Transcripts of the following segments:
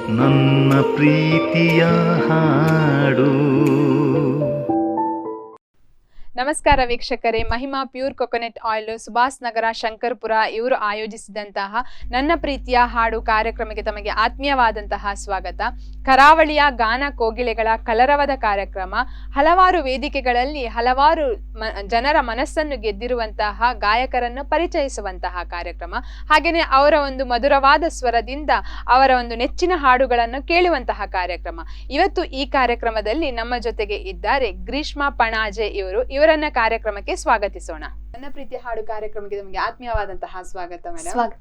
ನನ್ನ ಪ್ರೀತಿಯ ಹಾಡು. ನಮಸ್ಕಾರ ವೀಕ್ಷಕರೇ, Mahima pure coconut oil Subhas Nagar Shankarpura ಇವರು ಆಯೋಜಿಸಿದಂತಹ ನನ್ನ ಪ್ರೀತಿಯ ಹಾಡು ಕಾರ್ಯಕ್ರಮಕ್ಕೆ ತಮಗೆ ಆತ್ಮೀಯವಾದಂತಹ ಸ್ವಾಗತ. ಕರಾವಳಿಯ ಗಾನ ಕೋಗಿಲೆಗಳ ಕಲರವದ ಕಾರ್ಯಕ್ರಮ. ಹಲವಾರು ವೇದಿಕೆಗಳಲ್ಲಿ ಹಲವಾರು ಜನರ ಮನಸ್ಸನ್ನು ಗೆದ್ದಿರುವಂತಹ ಗಾಯಕರನ್ನು ಪರಿಚಯಿಸುವಂತಹ ಕಾರ್ಯಕ್ರಮ. ಹಾಗೆಯೇ ಅವರ ಒಂದು ಮಧುರವಾದ ಸ್ವರದಿಂದ ಅವರ ಒಂದು ನೆಚ್ಚಿನ ಹಾಡುಗಳನ್ನು ಕೇಳುವಂತಹ ಕಾರ್ಯಕ್ರಮ. ಇವತ್ತು ಈ ಕಾರ್ಯಕ್ರಮದಲ್ಲಿ ನಮ್ಮ ಜೊತೆಗೆ ಇದ್ದಾರೆ ಗ್ರೀಷ್ಮಾ ಪಣಾಜೆ ಇವರನ್ನ ಕಾರ್ಯಕ್ರಮಕ್ಕೆ ಸ್ವಾಗತಿಸೋಣ. ನನ್ನ ಪ್ರೀತಿಯ ಹಾಡು ಕಾರ್ಯಕ್ರಮಕ್ಕೆ ನಮಗೆ ಆತ್ಮೀಯವಾದಂತಹ ಸ್ವಾಗತ ಮೇಡಮ್.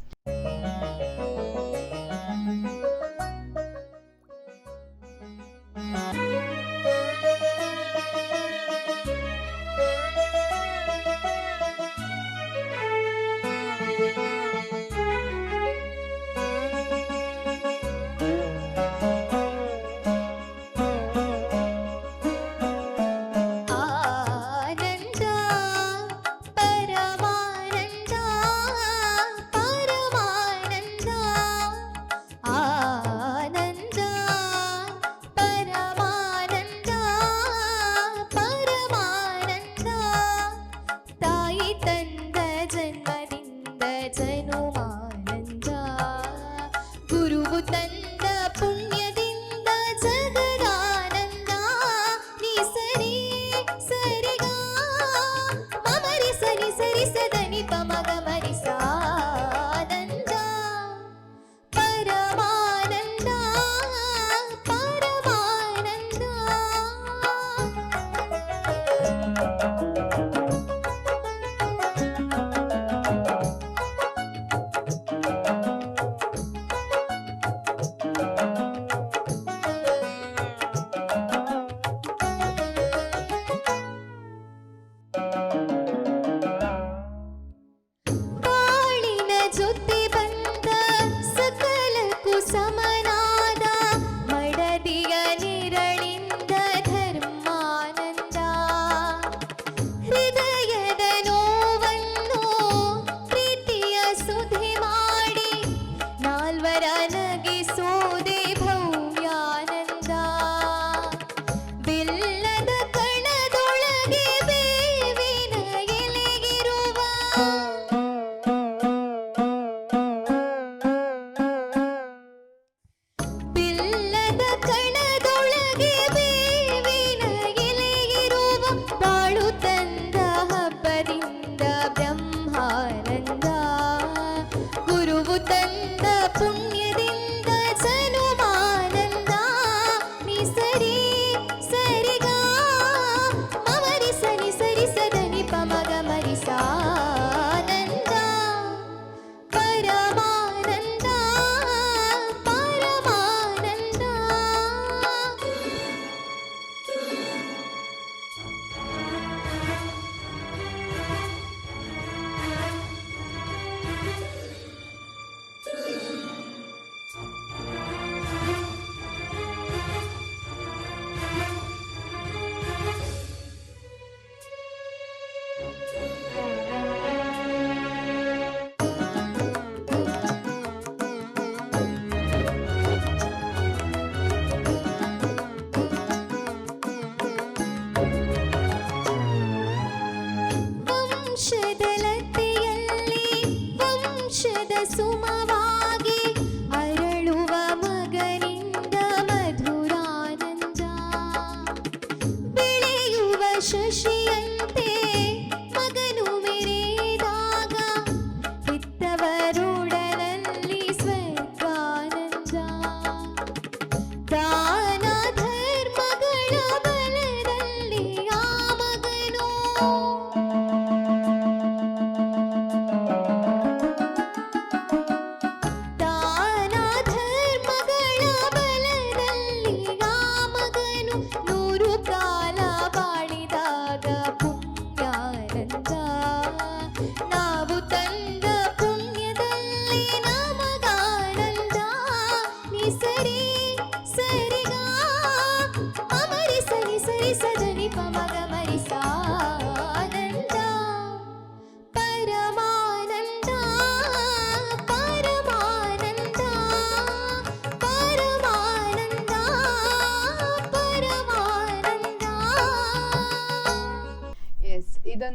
ತಂದ ಪುಣ್ಯದಿಂದ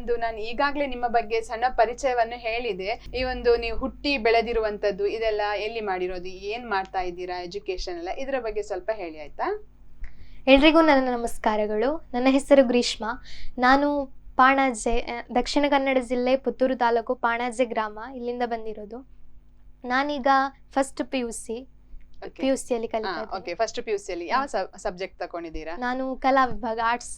ಒಂದು ನಾನು ಈಗಾಗಲೇ ನಿಮ್ಮ ಬಗ್ಗೆ ಸಣ್ಣ ಪರಿಚಯವನ್ನು ಹೇಳಿದೆ. ಈ ಒಂದು ನೀವು ಹುಟ್ಟಿ ಬೆಳೆದಿರುವಂತದ್ದು ಇದೆಲ್ಲ ಎಲ್ಲಿ ಮಾಡಿರೋದು, ಏನ್ ಮಾಡ್ತಾ ಇದ್ದೀರಾ, ಎಜುಕೇಶನ್ ಎಲ್ಲ ಇದರ ಬಗ್ಗೆ ಸ್ವಲ್ಪ ಹೇಳಿ ಆಯ್ತಾ? ಎಲ್ರಿಗೂ ನನ್ನ ನಮಸ್ಕಾರಗಳು. ನನ್ನ ಹೆಸರು ಗ್ರೀಷ್ಮಾ. ನಾನು ಪಾಣಾಜೆ, ದಕ್ಷಿಣ ಕನ್ನಡ ಜಿಲ್ಲೆ ಪುತ್ತೂರು ತಾಲೂಕು ಪಾಣಾಜೆ ಗ್ರಾಮ, ಇಲ್ಲಿಂದ ಬಂದಿರೋದು. ನಾನೀಗ ಫಸ್ಟ್ PUC ಕಲಿತಾ ಓಕೆ, ಫಸ್ಟ್ PUC ಅಲ್ಲಿ ಯಾವ ಸಬ್ಜೆಕ್ಟ್ ತಗೊಂಡಿದ್ದೀರಾ? ನಾನು ಕಲಾ ವಿಭಾಗ ಆರ್ಟ್ಸ್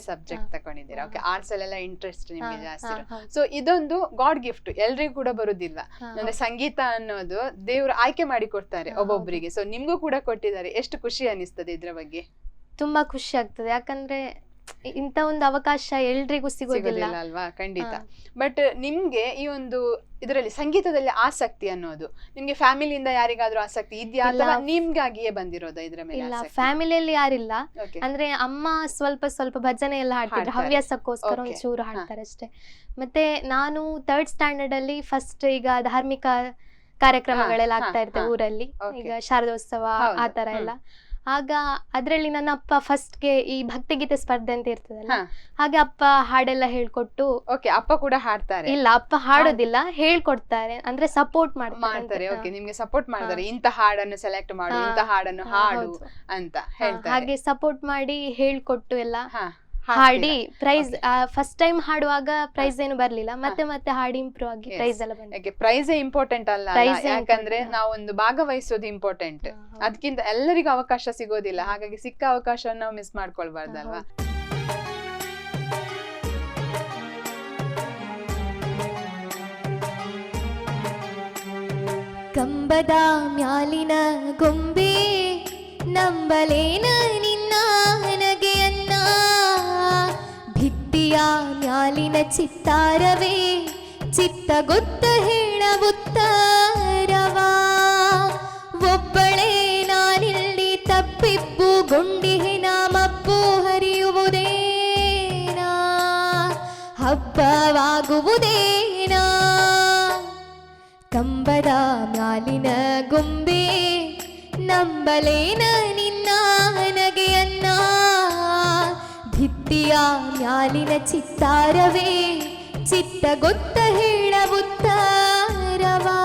ಸಬ್ಜೆಕ್ಟ್ ತಗೊಂಡಿದ್ದೀರಾ. ಓಕೆ, ಆರ್ಟ್ಸ್ ಅಲ್ಲೆಲ್ಲ ಇಂಟ್ರೆಸ್ಟ್ ನಿಮಗೆ ಜಾಸ್ತಿ. ಸೊ ಇದೊಂದು ಗಾಡ್ ಗಿಫ್ಟ್, ಎಲ್ರಿಗೂ ಕೂಡ ಬರುದಿಲ್ಲ. ಅಂದ್ರೆ ಸಂಗೀತ ಅನ್ನೋದು ದೇವ್ರು ಆಯ್ಕೆ ಮಾಡಿ ಕೊಡ್ತಾರೆ ಒಬ್ಬೊಬ್ಬರಿಗೆ. ಸೊ ನಿಮ್ಗೂ ಕೂಡ ಕೊಟ್ಟಿದ್ದಾರೆ. ಎಷ್ಟು ಖುಷಿ ಅನಿಸ್ತದೆ ಇದ್ರ ಬಗ್ಗೆ? ತುಂಬಾ ಖುಷಿ ಆಗ್ತದೆ, ಯಾಕಂದ್ರೆ ಇಂತ ಒಂದು ಅವಕಾಶ ಎಲ್ರಿಗೂ ಸಿಗೋದಿಲ್ಲ ಅಲ್ವಾ? ಖಂಡಿತ. ಬಟ್ ನಿಮ್ಗೆ ಈ ಒಂದು ಇದರಲ್ಲಿ ಸಂಗೀತದಲ್ಲಿ ಆಸಕ್ತಿ ಅನ್ನೋದು ನಿಮ್ಗೆ ಫ್ಯಾಮಿಲಿಯಿಂದ ಯಾರಿಗಾದ್ರೂ ಆಸಕ್ತಿ ಇದೆಯಾ ಅಥವಾ ನಿಮ್ಗಾಗಿಯೇ ಬಂದಿರೋದಾ ಇದ್ರ ಮೇಲೆ? ಇಲ್ಲ, ಫ್ಯಾಮಿಲಿಯಲ್ಲಿ ಯಾರಿಲ್ಲ. ಅಂದ್ರೆ ಅಮ್ಮ ಸ್ವಲ್ಪ ಸ್ವಲ್ಪ ಭಜನೆ ಎಲ್ಲ ಹಾಡ್ತಿದ್ರು, ಹವ್ಯಾಸಕ್ಕೋಸ್ಕರ ಒಂಚೂರು ಹಾಡ್ತಾರೆ ಅಷ್ಟೇ. ಮತ್ತೆ ನಾನು 3rd ಸ್ಟ್ಯಾಂಡರ್ಡ್ ಅಲ್ಲಿ ಫಸ್ಟ್ ಈಗ ಧಾರ್ಮಿಕ ಕಾರ್ಯಕ್ರಮಗಳೆಲ್ಲ ಆಗ್ತಾ ಇರ್ತವೆ ಊರಲ್ಲಿ, ಈಗ ಶಾರದೋತ್ಸವ ಆ ತರ ಎಲ್ಲ. ಆಗ ಅದ್ರಲ್ಲಿ ನನ್ನ ಅಪ್ಪ ಫಸ್ಟ್ಗೆ ಈ ಭಕ್ತಿಗೀತೆ ಸ್ಪರ್ಧೆ ಅಂತ ಇರ್ತದಲ್ಲ, ಹಾಗೆ ಅಪ್ಪ ಹಾಡೆಲ್ಲ ಹೇಳ್ಕೊಟ್ಟು. ಓಕೆ, ಅಪ್ಪ ಕೂಡ ಹಾಡ್ತಾರೆ? ಇಲ್ಲ, ಅಪ್ಪ ಹಾಡೋದಿಲ್ಲ, ಹೇಳ್ಕೊಡ್ತಾರೆ, ಅಂದ್ರೆ ಸಪೋರ್ಟ್ ಮಾಡ್ತಾರೆ. ಓಕೆ, ನಿಮ್ಗೆ ಸಪೋರ್ಟ್ ಮಾಡ್ತಾರೆ, ಇಂತ ಹಾಡನ್ನು ಸೆಲೆಕ್ಟ್ ಮಾಡು, ಇಂತ ಹಾಡನ್ನು ಹಾಡು ಅಂತ ಹೇಳ್ತಾರೆ. ಹಾಗೆ ಸಪೋರ್ಟ್ ಮಾಡಿ ಹೇಳ್ಕೊಟ್ಟು ಎಲ್ಲ ಹಾಡಿ ಪ್ರೈಸ್. ಫಸ್ಟ್ ಟೈಮ್ ಹಾಡುವಾಗ ಪ್ರೈಸ್ ಏನು ಬರ್ಲಿಲ್ಲ, ಮತ್ತೆ ಮತ್ತೆ ಹಾಡಿ ಇಂಪ್ರೂವ್ ಆಗಿ ಪ್ರೈಸ್ ಎಲ್ಲ ಬಂದಿದೆ. ಪ್ರೈಸ್ ಇಂಪಾರ್ಟೆಂಟ್ ಅಲ್ಲ, ಯಾಕಂದ್ರೆ ನಾವೊಂದು ಭಾಗವಹಿಸೋದು ಇಂಪಾರ್ಟೆಂಟ್. ಅದಕ್ಕಿಂತ ಎಲ್ಲರಿಗೂ ಅವಕಾಶ ಸಿಗೋದಿಲ್ಲ, ಹಾಗಾಗಿ ಸಿಕ್ಕ ಅವಕಾಶ ನಾವು ಮಿಸ್ ಮಾಡ್ಕೊಳ್ಬಾರ್ದಲ್ವಾ? ಕಂಬದ ಮ್ಯಾಲಿನ ಗೊಂಬೆ ನಂಬಲೇನ ನಿನ್ನ ನನಗೆ ಅನ್ನ, ಭಿತ್ತಿಯ ಮ್ಯಾಲಿನ ಚಿತ್ತಾರವೇ ಚಿತ್ತ ಗೊತ್ತ ಹೇಳ ಉತ್ತರವಾ, ಒಬ್ಬಳೇ ನಾನಿಲ್ಲಿ ತಪ್ಪಿಬ್ಬು ಗೊಂಡಿಹಿನ ಮಬ್ಬು ಹರಿಯುವುದೇನಾ, ಹಬ್ಬವಾಗುವುದೇನಾ. ಕಂಬದ ಮ್ಯಾಲಿನ ಗೊಂಬೆ ನಂಬಲೇನ ನಿನ್ನ ನನಗೆ ಅನ್ನ, ಭಿತ್ತಿಯ ಮ್ಯಾಲಿನ ಚಿತ್ತಾರವೇ ಚಿತ್ತ ಗೊತ್ತ ಹೇಳ ಉತ್ತರವಾ.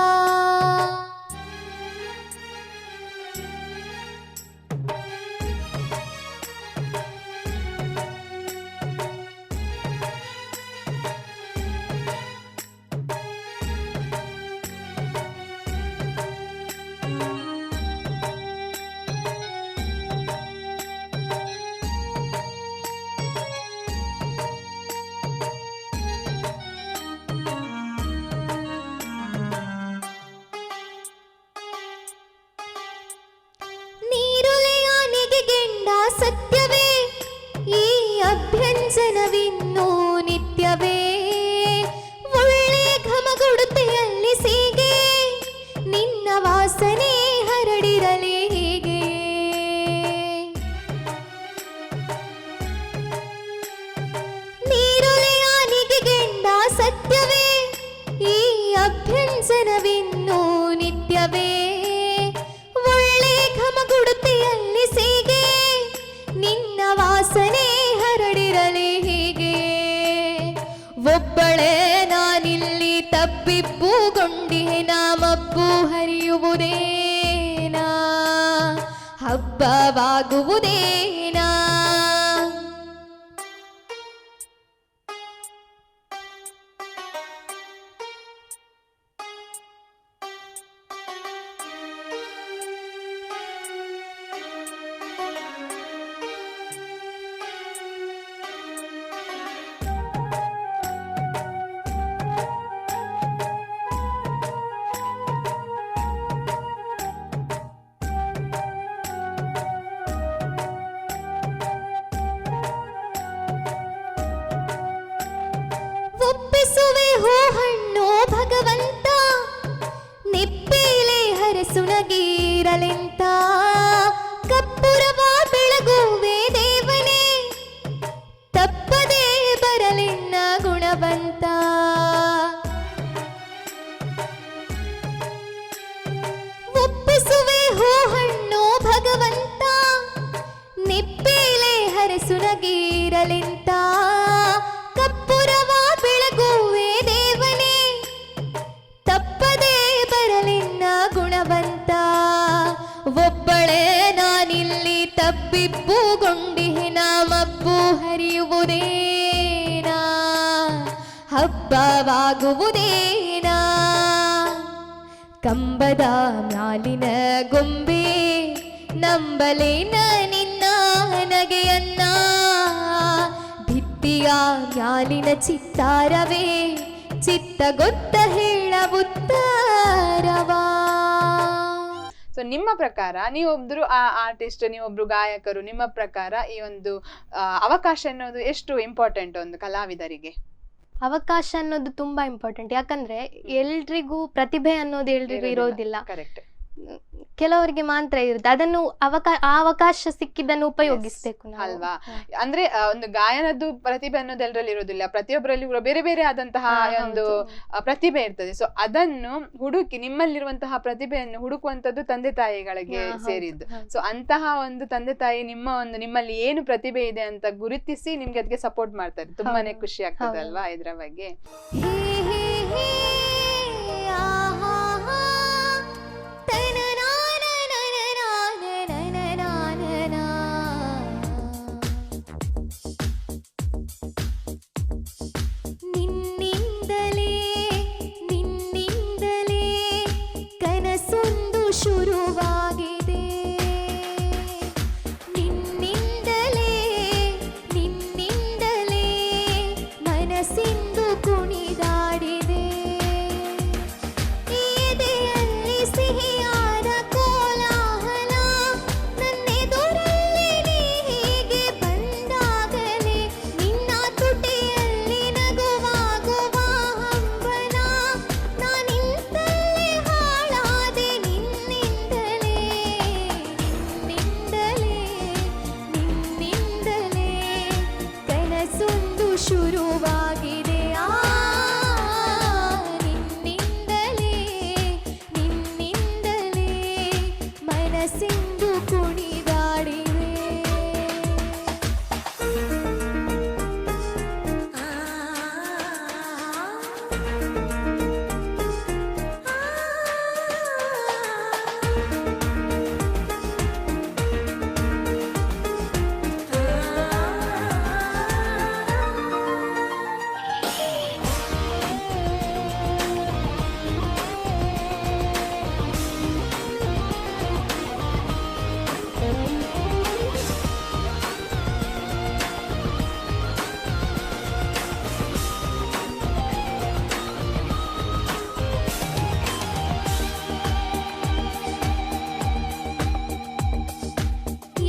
ಸತ್ಯವೇ ಈ ಅಭ್ಯಂಜನವಿನ್ನೂ ನಿತ್ಯವೇ, ಒಳ್ಳೆ ಘಮಗುಡುತ್ತೆಯಲ್ಲಿ ಸೀಗೆ ನಿನ್ನ ವಾಸನೆ ಹರಡಿರಲಿ ಹೀಗೆ. ನೀರೊಲೆಯ ನಿಗೆಗೆಂಡ ಸತ್ಯವೇ ಈ ಅಭ್ಯಂಜನವಿನ್ನೂ ನಿತ್ಯವೇ, ಒಳ್ಳೆ ಘಮಗುಡುತ್ತೆಯಲ್ಲಿ ಸೀಗೆ ನಿನ್ನ ವಾಸನೆ ಹರಡಿರಲಿ ಹೀಗೆ. ಒಬ್ಬಳೇ ನಾನಿಲ್ಲಿ ತಬ್ಬಿಬ್ಬುಗೊಂಡಿನ ಮಬ್ಬು ಹರಿಯುವುದೇನಾ, ಹಬ್ಬವಾಗುವುದೇನಾ. ಒಪ್ಪಿಸುವೆ ಹೋ ಹಣ್ಣು ಭಗವಂತ, ನಿಪ್ಪೇಲೆ ಹರಸುನಗೀರಲೆಂತ, ಕಪ್ಪುರವ ಬೆಳಗುವೆ ದೇವನೇ, ತಪ್ಪದೇ ಬರಲೆನ್ನ ಗುಣವಂತ. ಒಪ್ಪಿಸುವೆ ಹೋ ಹಣ್ಣು ಭಗವಂತ, ನಿಪ್ಪೇಲೆ ಹರಸುನಗೀರಲೆಂತ, ಕಪ್ಪುರವ ಬೆಳ ಒಬ್ಬಳೇ ನಾನಿಲ್ಲಿ ತಬ್ಬಿಪ್ಪುಗೊಂಡಿನ ಮಬ್ಬು ಹರಿಯುವುದೇನಾ ಹಬ್ಬವಾಗುವುದೇನಾ ಕಂಬದ ಮ್ಯಾಲಿನ ಗೊಂಬೆ ನಂಬಲೇನ ನಿನ್ನ ನಗೆಯನ್ನ ಭಿತ್ತಿಯ ಮ್ಯಾಲಿನ ಚಿತ್ತಾರವೇ ಚಿತ್ತ ಗೊತ್ತ ಹೇಳವುತ್ತಾರವಾ. ಸೊ ನಿಮ್ಮ ಪ್ರಕಾರ ನೀವೊಬ್ರು ಆರ್ಟಿಸ್ಟ್, ನೀವೊಬ್ರು ಗಾಯಕರು, ನಿಮ್ಮ ಪ್ರಕಾರ ಈ ಒಂದು ಅವಕಾಶ ಅನ್ನೋದು ಎಷ್ಟು ಇಂಪಾರ್ಟೆಂಟ್ ಒಂದು ಕಲಾವಿದರಿಗೆ? ಅವಕಾಶ ಅನ್ನೋದು ತುಂಬಾ ಇಂಪಾರ್ಟೆಂಟ್. ಯಾಕಂದ್ರೆ ಎಲ್ರಿಗೂ ಪ್ರತಿಭೆ ಅನ್ನೋದು ಎಲ್ರಿಗೂ ಇರೋದಿಲ್ಲ. ಕರೆಕ್ಟ್. ಕೆಲವರಿಗೆ ಮಾತ್ರ ಇರುತ್ತೆ. ಅದನ್ನು ಅವಕಾಶ ಸಿಕ್ಕಿದ್ದನ್ನು ಉಪಯೋಗಿಸ್ಬೇಕು ಅಲ್ವಾ? ಅಂದ್ರೆ ಒಂದು ಗಾಯನದ್ದು ಪ್ರತಿಭೆ ಅನ್ನೋದು ಎಲ್ಲರಲ್ಲಿ ಇರೋದಿಲ್ಲ, ಪ್ರತಿಯೊಬ್ಬರಲ್ಲಿ ಬೇರೆ ಬೇರೆ ಆದಂತಹ ಒಂದು ಪ್ರತಿಭೆ ಇರ್ತದೆ. ಸೊ ಅದನ್ನು ಹುಡುಕಿ ನಿಮ್ಮಲ್ಲಿರುವಂತಹ ಪ್ರತಿಭೆಯನ್ನು ಹುಡುಕುವಂತದ್ದು ತಂದೆ ತಾಯಿಗಳಿಗೆ ಸೇರಿದ್ದು. ಸೊ ಅಂತಹ ಒಂದು ತಂದೆ ತಾಯಿ ನಿಮ್ಮಲ್ಲಿ ಏನು ಪ್ರತಿಭೆ ಇದೆ ಅಂತ ಗುರುತಿಸಿ ನಿಮ್ಗೆ ಅದಕ್ಕೆ ಸಪೋರ್ಟ್ ಮಾಡ್ತಾರೆ. ತುಂಬಾನೇ ಖುಷಿ ಆಗ್ತದೆ ಅಲ್ವಾ ಇದ್ರ ಬಗ್ಗೆ? ಶುರುವಾಗಿದೆ ನಿನ್ನಿಂದಲೇ ಮನಸ್ಸಿಂದು ಕುಣಿದಾಡಿದೆ ಎದೆಯಲ್ಲಿ ಸಿಹಿಯಾದ ಕೋಲಾಹಲ ನನ್ನೆದುರಲ್ಲಿ ನೀ ಹೀಗೆ ಬಂದಾಗಲೇ ನಿನ್ನ ತುಟಿಯಲ್ಲಿ ನಗುವಾಗುವ ಹಂಬಲ ನಾನಿಂತಲೇ ಹಾಳಾದೆ ನಿನ್ನಿಂದಲೇ ಕನಸೊಂದು ಶುರುವಾಗಿದೆ ನಿನ್ನಿಂದಲೇ ಮನಸ್ಸಿಂದು ಕುಣಿದಾಡಿದೆ.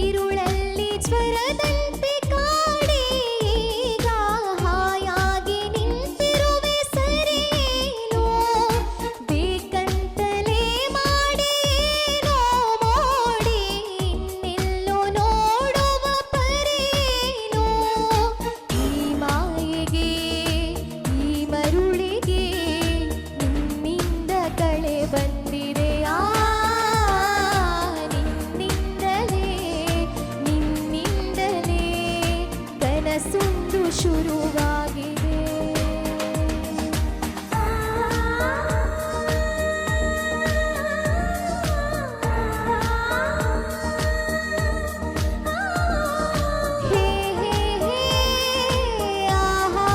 ഇരുളಲ್ಲಿ ಜ್ವರದಂತೆ ಕಾಡಿ ಈಗ ಹಾಯಾಗಿ ನಿಂತಿರುವೆ ಸರಿಯೇನೋ ಬೇಕಂತಲೇ ಮಾಡೇನೋ ಮೋಡಿ ಇನ್ನೆಲ್ಲೋ ನೋಡುವ ಪರೇನೋ ಈ ಮಾಯೆಗೆ ಈ ಮರುಳಿಗೆ ನಿನ್ನಿಂದ ಕಳೆ ಬಂದಿದೆ ನಿನ್ನಿಂದಲೇ ಕನಸೊಂದು ಶುರುವಾಗಿದೆ. ಹೇ ಹೇ ಹೇ ಆಹಾ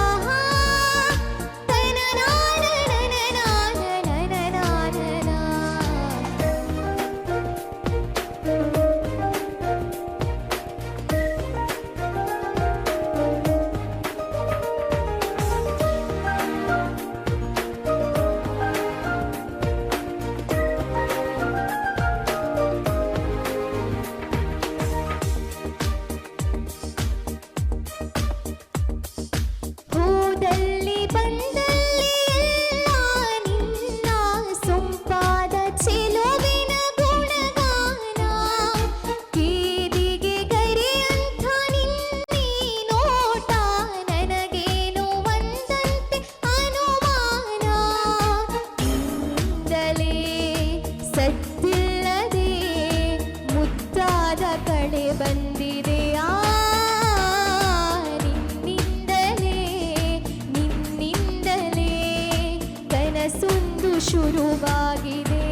ಹೋದಲ್ಲಿ ಬಂದಲ್ಲಿ ಎಲ್ಲ ನಿನ್ನ ಸೊಂಪಾದ ಚೆಲುವಿನ ಗುಣಗಾನ ಕೇದಿಗೆ ಗರಿಯಂಥ ನಿನ್ನೀ ನೋಟ ನನಗೇನು ಒಂದಂತೆ ಅನುಮಾನ ನಿನ್ನಿಂದಲೇ ಸದ್ದಿಲ್ಲದೆ ಮುದ್ದಾದ ಕಳೆ ಬಂದಿದೆ ನಿನ್ನಿಂದಲೇ ಕನಸೊಂದು ಶುರುವಾಗಿದೆ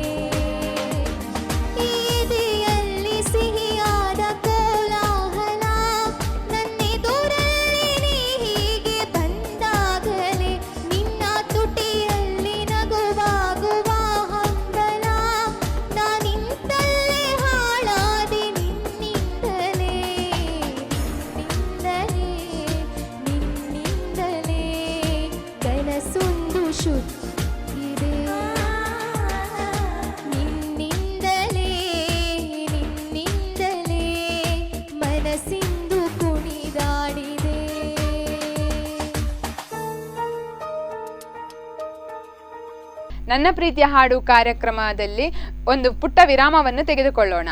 ಎದೆಯ ನನ್ನ ಪ್ರೀತಿಯ ಹಾಡು ಕಾರ್ಯಕ್ರಮದಲ್ಲಿ ಒಂದು ಪುಟ್ಟ ವಿರಾಮವನ್ನು ತೆಗೆದುಕೊಳ್ಳೋಣ.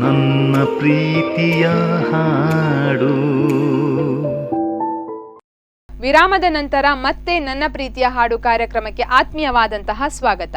ನನ್ನ ಪ್ರೀತಿಯ ಹಾಡು. ವಿರಾಮದ ನಂತರ ಮತ್ತೆ ನನ್ನ ಪ್ರೀತಿಯ ಹಾಡು ಕಾರ್ಯಕ್ರಮಕ್ಕೆ ಆತ್ಮೀಯವಾದಂತಹ ಸ್ವಾಗತ.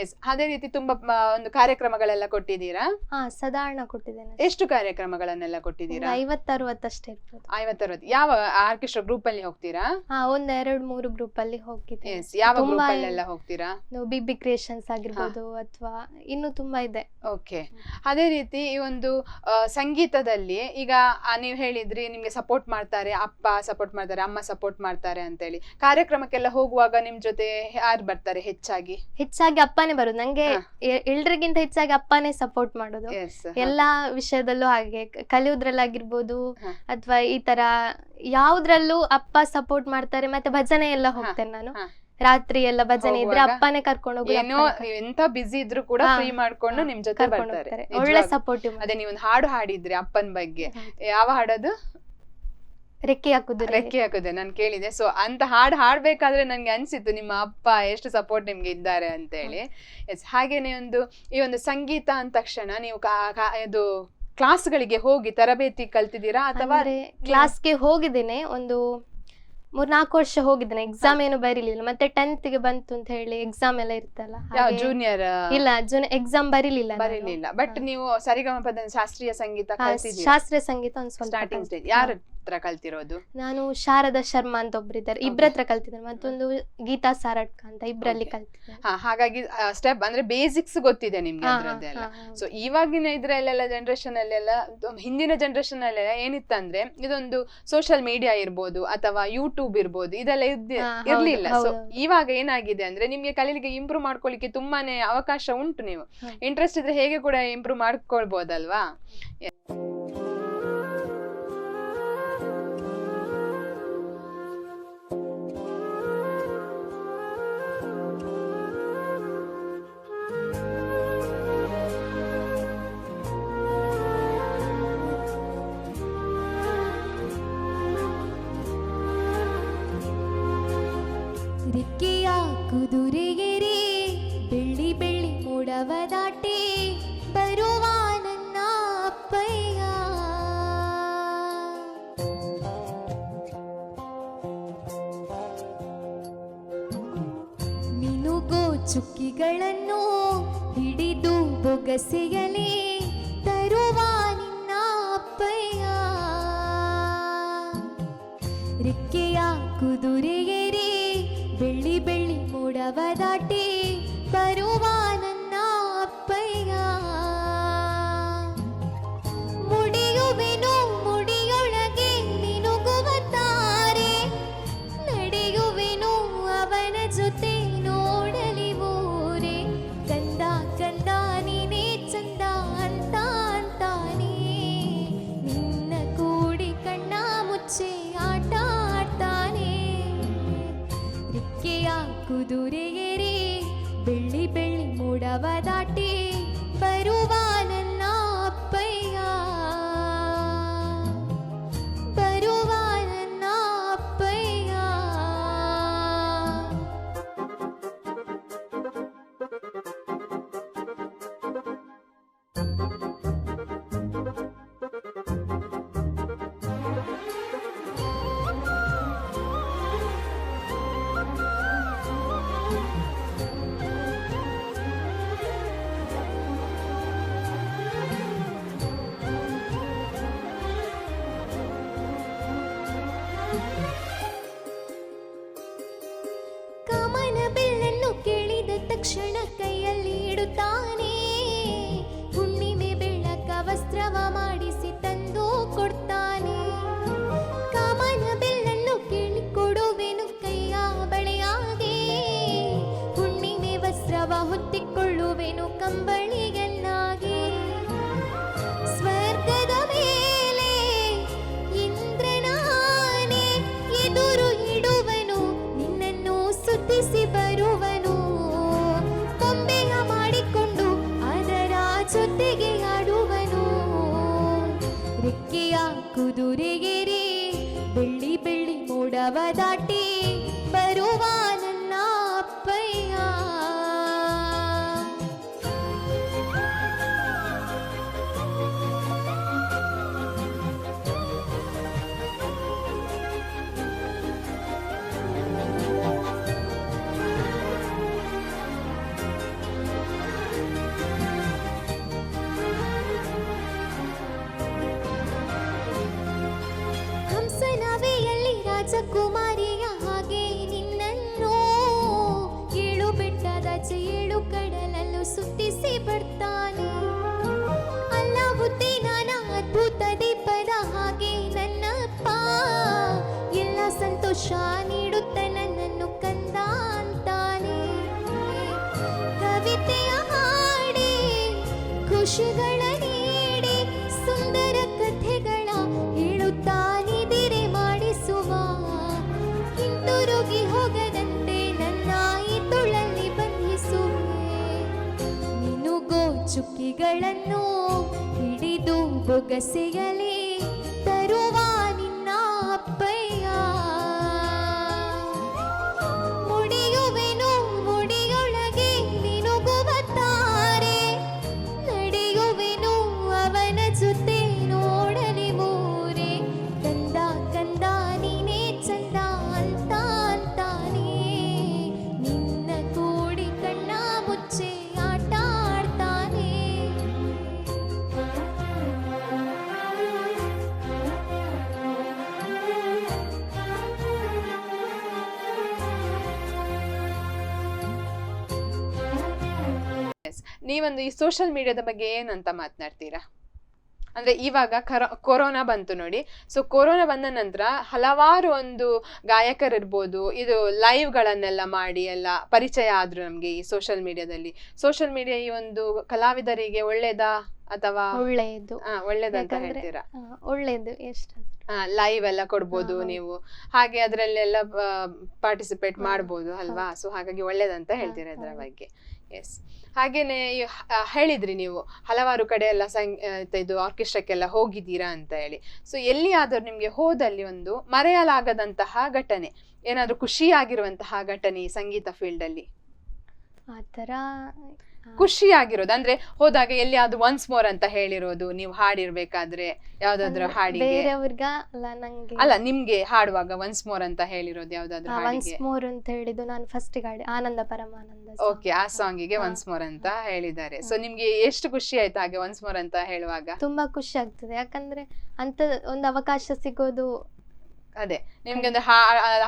ಎಸ್, ಅದೇ ರೀತಿ ತುಂಬಾ ಒಂದು ಕಾರ್ಯಕ್ರಮಗಳೆಲ್ಲ ಕೊಟ್ಟಿದ್ದೀರಾ? ಸಾಧಾರಣ ಕೊಟ್ಟಿದ್ದೇನೆ. ಎಷ್ಟು ಕಾರ್ಯಕ್ರಮಗಳನ್ನೆಲ್ಲ ಕೊಟ್ಟಿದ್ದೀರಾ? 50-60 ಅಷ್ಟೇ ಇರ್ಬೋದು. 50-60. ಯಾವ ಆರ್ಕೆಸ್ಟ್ರಾ ಗ್ರೂಪ್ ಅಲ್ಲಿ ಹೋಗ್ತೀರಾ? ಒಂದ್ 2-3 ಗ್ರೂಪ್ ಅಲ್ಲಿ ಹೋಗಿದ್ದೆ. ಎಸ್, ಯಾವ ಗ್ರೂಪ್ ಅಲ್ಲೆಲ್ಲ ಹೋಗ್ತೀರಾ? ಬಿಬಿ ಕ್ರಿಯೇಷನ್ಸ್ ಆಗಿರ್ಬೋದು ಅಥವಾ ಇನ್ನು ತುಂಬಾ ಇದೆ. ಓಕೆ. ಅದೇ ರೀತಿ ಈ ಒಂದು ಸಂಗೀತದಲ್ಲಿ ಈಗ ನೀವು ಹೇಳಿದ್ರಿ ನಿಮ್ಗೆ ಸಪೋರ್ಟ್ ಮಾಡ್ತಾರೆ, ಅಪ್ಪ ಸಪೋರ್ಟ್ ಮಾಡ್ತಾರೆ, ಅಮ್ಮ ಸಪೋರ್ಟ್ ಮಾಡ್ತಾರೆ ಅಂತೇಳಿ. ಕಾರ್ಯಕ್ರಮಕ್ಕೆಲ್ಲ ಹೋಗುವಾಗ ನಿಮ್ ಜೊತೆ ಯಾರು ಬರ್ತಾರೆ ಹೆಚ್ಚಾಗಿ? ಹೆಚ್ಚಾಗಿ ಅಪ್ಪನೇ ಬರುದು. ನಂಗೆ ಎಲ್ರಿಗಿಂತ ಹೆಚ್ಚಾಗಿ ಅಪ್ಪನೇ ಸಪೋರ್ಟ್ ಮಾಡೋದು ಎಲ್ಲಾ ವಿಷಯದಲ್ಲೂ. ಹಾಗೆ ಕಲಿಯೋದ್ರಲ್ಲಾಗಿರ್ಬೋದು ಅಥವಾ ಈ ತರ ಯಾವ್ದ್ರಲ್ಲೂ ಅಪ್ಪ ಸಪೋರ್ಟ್ ಮಾಡ್ತಾರೆ. ಮತ್ತೆ ಭಜನೆ ಎಲ್ಲ ಹೋಗ್ತೇನೆ ನಾನು. ರಾತ್ರಿ ಎಲ್ಲ ಭಜನೆ ಇದ್ರೆ ಅಪ್ಪನೇ ಕರ್ಕೊಂಡು ಹೋಗಿ, ಎಂತ ಬಿಸಿ ಇದ್ರು ಕೂಡ ಫ್ರೀ ಮಾಡ್ಕೊಂಡು ನಿಮ್ ಜೊತೆ ಬರ್ತಾರೆ. ಒಳ್ಳೆ ಸಪೋರ್ಟಿವ್. ಅದೇ ನೀವೊಂದು ಹಾಡು ಹಾಡಿದ್ರಿ ಅಪ್ಪನ ಬಗ್ಗೆ, ಯಾವ ಹಾಡದು? ರೆಕ್ಕೆ ಹಾಕುದು ನಾನು ಕೇಳಿದೆ. ಸೊ ಅಂತ ಹಾಡು ಹಾಡ್ಬೇಕಾದ್ರೆ ನನ್ಗೆ ಅನ್ಸಿತ್ತು ನಿಮ್ಮ ಅಪ್ಪ ಎಷ್ಟು ಸಪೋರ್ಟ್ ನಿಮ್ಗೆ ಇದ್ದಾರೆ ಅಂತ ಹೇಳಿ. ಎಸ್, ಹಾಗೇನೆ ಈ ಒಂದು ಸಂಗೀತ ಅಂದ ತಕ್ಷಣ ನೀವು ಇದು ಕ್ಲಾಸ್ಗಳಿಗೆ ಹೋಗಿ ತರಬೇತಿ ಕಲ್ತಿದ್ದೀರಾ ಅಥವಾ? ಕ್ಲಾಸ್ಗೆ ಹೋಗಿದ್ದೇನೆ, ಒಂದು 3-4 ವರ್ಷ ಹೋಗಿದ್ದೇನೆ. ಎಕ್ಸಾಮ್ ಏನು ಬರೀಲಿಲ್ಲ. ಮತ್ತೆ 10th ಗೆ ಬಂತು ಅಂತ ಹೇಳಿ ಎಕ್ಸಾಮ್ ಎಲ್ಲ ಇರ್ತಲ್ಲ, ಜೂನಿಯರ್ ಇಲ್ಲ ಎಕ್ಸಾಮ್ ಬರೀಲಿಲ್ಲ. ಬಟ್ ನೀವು ಸರಿಗಮಪದ ಶಾಸ್ತ್ರೀಯ ಸಂಗೀತ ಶಾಸ್ತ್ರೀಯ ಸಂಗೀತ ಒಂದು ಸ್ವಲ್ಪ ಸ್ಟಾರ್ಟಿಂಗ್ ಸ್ಟೇಜ್ ಯಾರ ಹತ್ರ ಕಲ್ತಿರೋದು? ನಾನು ಶಾರದಾ ಶರ್ಮಾ ಅಂತ ಒಬ್ರಿದ್ದಾರೆ, ಇಬ್ರತ್ರ ಕಲ್ತಿದ್ದೇನೆ. ಮತ್ತೊಂದು ಗೀತಾ ಸಾರಟ್ಕ ಅಂತ, ಇಬ್ರಲ್ಲಿ ಕಲ್ತಿದ್ದೇನೆ. ಹಾಗಾಗಿ ಸ್ಟೆಪ್ ಅಂದ್ರೆ ಬೇಸಿಕ್ಸ್ ಗೊತ್ತಿದೆ ನಿಮ್ಗೆ ಅದ್ರದ್ದೆಲ್ಲ. ಸೊ ಇವಾಗಿನ ಇದ್ರಲ್ಲೆಲ್ಲ ಜನರೇಷನ್ ಅಲ್ಲೆಲ್ಲ, ಹಿಂದಿನ ಜನರೇಷನ್ ಅಲ್ಲೆಲ್ಲ ಏನಿತ್ತಂದ್ರೆ ಇದೊಂದು ಸೋಷಿಯಲ್ ಮೀಡಿಯಾ ಇರ್ಬೋದು ಅಥವಾ ಯೂಟ್ಯೂಬ್ ಇರ್ಬೋದು, ಇದೆಲ್ಲ ಇರ್ಲಿಲ್ಲ. ಸೊ ಇವಾಗ ಏನಾಗಿದೆ ಅಂದ್ರೆ ನಿಮ್ಗೆ ಕಲೀಲಿಕ್ಕೆ ಇಂಪ್ರೂವ್ ಮಾಡ್ಕೊಳ್ಳಿಕ್ಕೆ ತುಂಬಾನೇ ಅವಕಾಶ ಉಂಟು. ನೀವು ಇಂಟ್ರೆಸ್ಟ್ ಇದ್ರೆ ಹೇಗೆ ಕೂಡ ಇಂಪ್ರೂವ್ ಮಾಡ್ಕೊಳ್ಬೋದಲ್ವಾ? ರೆಕ್ಕೆಯ ಕುದುರೆಗೆರೆ ಬೆಳ್ಳಿ ಬೆಳ್ಳಿ ಮೋಡವ ದಾಟಿ ಬರುವ ನನ್ನ ಅಪ್ಪಯ್ಯ, ಮಿನುಗೋ ಚುಕ್ಕಿಗಳನ್ನು ಹಿಡಿದು ಬೊಗಸೆಯಲೇ ತರುವ ನಿನ್ನ ಅಪ್ಪಯ್ಯ. ರೆಕ್ಕೆಯ ಕುದುರೆಗೆರೆ ಬೆಳ್ಳಿ ಬೆಳ್ಳಿ ಮೋಡವ ದಾಟಿ ಬರುವ ನನ್ನ ಅಪ್ಪಯ್ಯ, ಮುಡಿಯುವೆನು ಮುಡಿಯೊಳಗೆ ಮಿನುಗುವ ತಾರೆ, ನಡೆಯುವೆನು ಅವನ ಜೊತೆ ನೋಡಲಿ ಊರೇ. ಕಂದ ಕಂದ ನೀನೇ ಚಂದ ಅಂತ ಅಂತಾನೆ, ನಿನ್ನ ಕೂಡಿ ಕಣ್ಣ ಮುಚ್ಚೆ ಆಟ ಆಡ್ತಾನೆ. ರೆಕ್ಕೆಯ ಕುದುರೆಗೆರೆ ಬೆಳ್ಳಿ ಬೆಳ್ಳಿ ಮೋಡವ ದಾಟಿ ಬರುವ ನನ್ನ ಅಪ್ಪಯ್ಯ, ಬರುವ ನನ್ನ ಅಪ್ಪಯ್ಯ. ಕಾಮನ ಬೆಳ್ಳನ್ನು ಕೇಳಿದ ತಕ್ಷಣ ಕೈಯಲ್ಲಿ ಇಡುತ್ತಾನೆ, ಹುಣ್ಣಿಮೆ ಬೆಳಕ ವಸ್ತ್ರವ ಮಾಡಿಸಿ ತಂದು ಕೊಡ್ತಾನೆ. ಕಾಮನ ಬೆಳ್ಳನ್ನು ಕೇಳಿ ಕೊಡುವೆನು ಕೈಯ ಬಳೆಯಾಗಿ, ಹುಣ್ಣಿಮೆ ವಸ್ತ್ರವ ಹೊತ್ತಿಕೊಳ್ಳುವೆನು ಕಂಬಳಿಯನ್ನಾಗಿ. ಸ್ವರ್ಗದ ಮೇಲೆ ಇಂದ್ರನಾನೆ ಎದುರು ಇಡುವನು, ನಿನ್ನನ್ನು ಸುತ್ತಿಸಿ ಬರುವನು. ಕೊಂಬೆಯ ಮಾಡಿಕೊಂಡು ಅದರ ಜೊತೆಗೆ ಆಡುವನು. ರೆಕ್ಕೆಯ ಕುದುರೆಗೆರೆ ಬೆಳ್ಳಿ ಬೆಳ್ಳಿ ಮೋಡವ ದಾಟಿ ಬರುವ ನನ್ನ ಅಪ್ಪಯ್ಯ. ರಾಜಕುಮಾರಿಯ ಹಾಗೆ ನಿನ್ನನ್ನು ಏಳು ಬೆಟ್ಟದಾಚೆ ಏಳು ಕಡಲಲ್ಲೂ ಸುತ್ತಿಸಿ ಬರ್ತಾನೆ. ಅಲ್ಲಾವುದ್ದೀನನ ಅದ್ಭುತ ದೀಪದ ಹಾಗೆ ನನ್ನಪ್ಪ ಎಲ್ಲ ಸಂತೋಷ ನೀಡುತ್ತ ನನ್ನನ್ನು ಕಂದ ಅಂತಾನೆ. ಕವಿತೆಯ ಹಾಡಿ ಖುಷಿಗಳ ನೀಡಿ ಸುಂದರ ಕಥೆಗಳ ಹೇಳುತ್ತಾನಿದಿರೆ ಮಾಡಿಸುವ. ಹಿಂತಿರುಗಿ ಹೋಗದಂತೆ ನನ್ನ ಈ ತುಳಲ್ಲಿ ಬಂಧಿಸುವೆ. ಮಿನುಗೋ ಚುಕ್ಕಿಗಳನ್ನು ಹಿಡಿದು ಬೊಗಸೆಯಲಿ ತರುವ ನಿನ್ನ ಅಪ್ಪಯ್ಯ. ಮುಡಿಯುವೆನು ಮುಡಿಯೊಳಗೆ ಮಿನುಗುವ ತಾರೆ, ನಡೆಯುವೆನು ಅವನ ಜೊತೆ ನೋಡಲಿ ಮೂರೆ. ಕಂದ ಕಂದ ನೀನೇ ಚಂದ ಅಂತ ಅಂತಾನೆ, ನಿನ್ನ ಕೂಡಿ ಕಣ್ಣ ಮುಚ್ಚೆ ಆಟ ಆಡ್ತಾನೆ. ನೀವೊಂದು ಈ ಸೋಷಿಯಲ್ ಮೀಡಿಯಾದ ಬಗ್ಗೆ ಏನಂತ ಮಾತನಾಡ್ತೀರಾ? ಅಂದ್ರೆ ಇವಾಗ ಕೊರೋನಾ ಬಂತು ನೋಡಿ. ಸೊ ಕೊರೋನಾ ಬಂದ ನಂತರ ಹಲವಾರು ಒಂದು ಗಾಯಕರಿರ್ಬೋದು, ಇದು ಲೈವ್ಗಳನ್ನೆಲ್ಲ ಮಾಡಿ ಎಲ್ಲ ಪರಿಚಯ ಆದ್ರು ನಮ್ಗೆ ಈ ಸೋಷಿಯಲ್ ಮೀಡಿಯಾದಲ್ಲಿ. ಸೋಷಿಯಲ್ ಮೀಡಿಯಾ ಈ ಒಂದು ಕಲಾವಿದರಿಗೆ ಒಳ್ಳೇದಾ ಅಥವಾ ಒಳ್ಳೆಯದು. ಒಳ್ಳೇದಂತ ಹೇಳ್ತೀರಾ? ಒಳ್ಳೇದು. ಎಷ್ಟು ಲೈವ್ ಎಲ್ಲ ಕೊಡ್ಬೋದು ನೀವು, ಹಾಗೆ ಅದ್ರಲ್ಲೆಲ್ಲ ಪಾರ್ಟಿಸಿಪೇಟ್ ಮಾಡ್ಬೋದು ಅಲ್ವಾ? ಸೊ ಹಾಗಾಗಿ ಒಳ್ಳೇದಂತ ಹೇಳ್ತೀರಾ ಇದ್ರ ಬಗ್ಗೆ. ಎಸ್. ಹಾಗೇನೆ ಹೇಳಿದ್ರಿ ನೀವು ಹಲವಾರು ಕಡೆ ಎಲ್ಲ ಇದು ಆರ್ಕೆಸ್ಟ್ರಾಕ್ಕೆಲ್ಲ ಹೋಗಿದ್ದೀರಾ ಅಂತ ಹೇಳಿ. ಸೊ ಎಲ್ಲಿ ಆದರೂ ನಿಮ್ಗೆ ಹೋದಲ್ಲಿ ಒಂದು ಮರೆಯಲಾಗದಂತಹ ಘಟನೆ, ಏನಾದ್ರೂ ಖುಷಿಯಾಗಿರುವಂತಹ ಘಟನೆ ಈ ಸಂಗೀತ ಫೀಲ್ಡ್ ಅಲ್ಲಿ? ಆತರ ಖುಷಿಯಾಗಿರೋದು ಅಂದ್ರೆ ಹೋದಾಗ ಎಲ್ಲಿಯಾದ್ರೂ ಒನ್ಸ್ ಮೋರ್ ಅಂತ ಹೇಳಿರೋದು, ನೀವು ಹಾಡಿರ್ಬೇಕಾದ್ರೆ ಯಾವ್ದಾದ್ರು ಹಾಡಿಗೆ? ಬೇರೆಯವ್ರಿಗ ಅಲ್ಲ, ನಂಗೆ ಅಲ್ಲ, ನಿಮ್ಗೆ ಹಾಡುವಾಗ ಒನ್ಸ್ ಮೋರ್ ಅಂತ ಹೇಳಿರೋದು ಯಾವ್ದಾದ್ರು ಒನ್ಸ್ ಹಾಡಿಗೆ? ಮೋರ್ ಅಂತ ಹೇಳಿದ್ದು ನಾನು ಫಸ್ಟ್ ಗಾಡಿ ಆನಂದ ಪರಮಾನಂದ. ಓಕೆ, ಆ ಸಾಂಗಿಗೆ ಒನ್ಸ್ ಮೋರ್ ಅಂತ ಹೇಳಿದ್ದಾರೆ. ಸೊ ನಿಮ್ಗೆ ಎಷ್ಟು ಖುಷಿ ಆಯ್ತು ಹಾಗೆ ಒನ್ಸ್ ಮೋರ್ ಅಂತ ಹೇಳುವಾಗ? ತುಂಬಾ ಖುಷಿ ಆಗ್ತದೆ, ಯಾಕಂದ್ರೆ ಅಂತ ಒಂದು ಅವಕಾಶ ಸಿಗೋದು. ಅದೇ ನಿಮ್ಗೆ ಒಂದು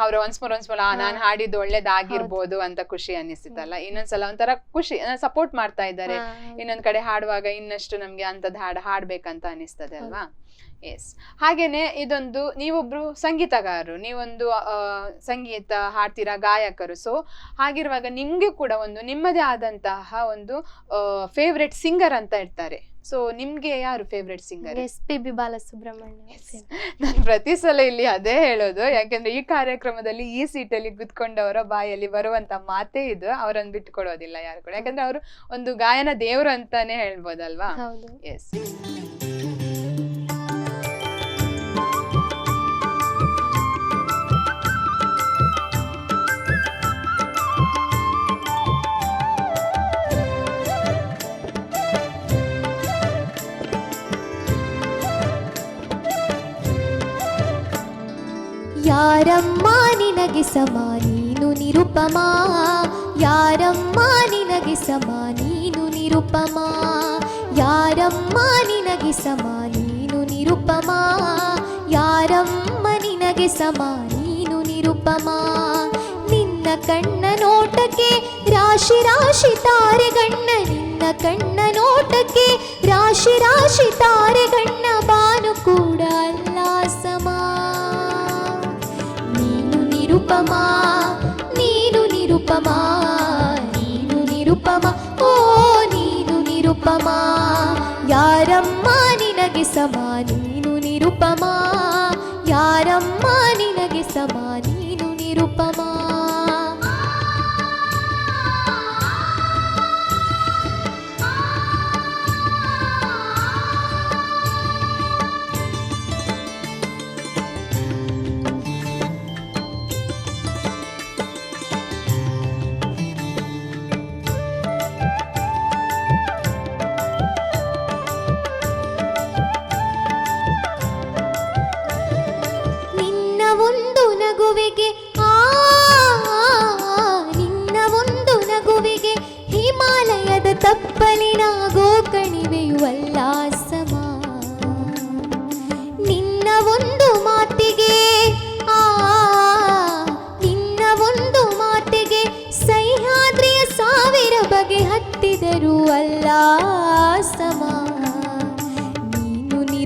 ಅವ್ರ ಒನ್ಸ್ ಮೋರ್ ನಾನ್ ಹಾಡಿದ್ದು ಒಳ್ಳೇದಾಗಿರ್ಬೋದು ಅಂತ ಖುಷಿ ಅನ್ನಿಸ್ತಿತ್ತಲ್ಲ. ಇನ್ನೊಂದ್ಸಲ ಒಂಥರ ಖುಷಿ, ಸಪೋರ್ಟ್ ಮಾಡ್ತಾ ಇದ್ದಾರೆ. ಇನ್ನೊಂದ್ ಕಡೆ ಹಾಡುವಾಗ ಇನ್ನಷ್ಟು ನಮ್ಗೆ ಅಂತದ್ ಹಾಡ್ಬೇಕಂತ ಅನಿಸ್ತದೆ ಅಲ್ವಾ? ಎಸ್. ಹಾಗೇನೆ ಇದೊಂದು ನೀವೊಬ್ರು ಸಂಗೀತಗಾರರು, ನೀವೊಂದು ಸಂಗೀತ ಹಾಡ್ತೀರಾ, ಗಾಯಕರು. ಸೊ ಹಾಗಿರುವಾಗ ನಿಮ್ಗೆ ಕೂಡ ಒಂದು ನಿಮ್ಮದೇ ಆದಂತಹ ಒಂದು ಫೇವ್ರೆಟ್ ಸಿಂಗರ್ ಅಂತ ಇರ್ತಾರೆ. ಸೊ ನಿಮ್ಗೆ ಯಾರು ಫೇವ್ರೆಟ್ ಸಿಂಗರ್? SPB ಬಾಲಸುಬ್ರಹ್ಮಣ್ಯ. ನಾನು ಪ್ರತಿ ಸಲ ಇಲ್ಲಿ ಅದೇ ಹೇಳೋದು, ಯಾಕಂದ್ರೆ ಈ ಕಾರ್ಯಕ್ರಮದಲ್ಲಿ ಈ ಸೀಟಲ್ಲಿ ಕುತ್ಕೊಂಡವರ ಬಾಯಲ್ಲಿ ಬರುವಂತ ಮಾತೇ ಇದು, ಅವರನ್ನು ಬಿಟ್ಟುಕೊಡೋದಿಲ್ಲ ಯಾರು ಕೂಡ, ಯಾಕಂದ್ರೆ ಅವರು ಒಂದು ಗಾಯನ ದೇವರು ಅಂತಾನೆ ಹೇಳ್ಬೋದಲ್ವಾ? ಎಸ್. ಯಾರಮ್ಮ ನಿನಗೆ ಸಮ ನೀನು ನಿರುಪಮ, ಯಾರಮ್ಮ ನಿನಗೆ ಸಮ ನೀನು ನಿರುಪಮ, ಯಾರಮ್ಮ ನಿನಗೆ ಸಮ ನೀನು ನಿರುಪಮ, ಯಾರಮ್ಮ ನಿನಗೆ ಸಮ ನೀನು ನಿರುಪಮ. ನಿನ್ನ ಕಣ್ಣ ನೋಟಕ್ಕೆ ರಾಶಿ ರಾಶಿ ತಾರೆಗಣ್ಣ, ನಿನ್ನ ಕಣ್ಣ ನೋಟಕ್ಕೆ ರಾಶಿ ರಾಶಿ ತಾರೆಗಣ್ಣ, ಬಾನು ಕೂಡ ಅಲ್ಲ ಸಮ. ನಿರುಪಮ ನೀನು ನಿರುಪಮ, ನೀನು ನಿರುಪಮ, ಓ ನೀನು ನಿರುಪಮ. ಯಾರಮ್ಮ ನಿನಗೆ ಸಮ ನೀನು ನಿರುಪಮ, ಯಾರಮ್ಮ ನಿನಗೆ ಸಮ ನೀನು ನಿರುಪಮ. ನಿನ್ನ ಒಂದು ನಗುವಿಗೆ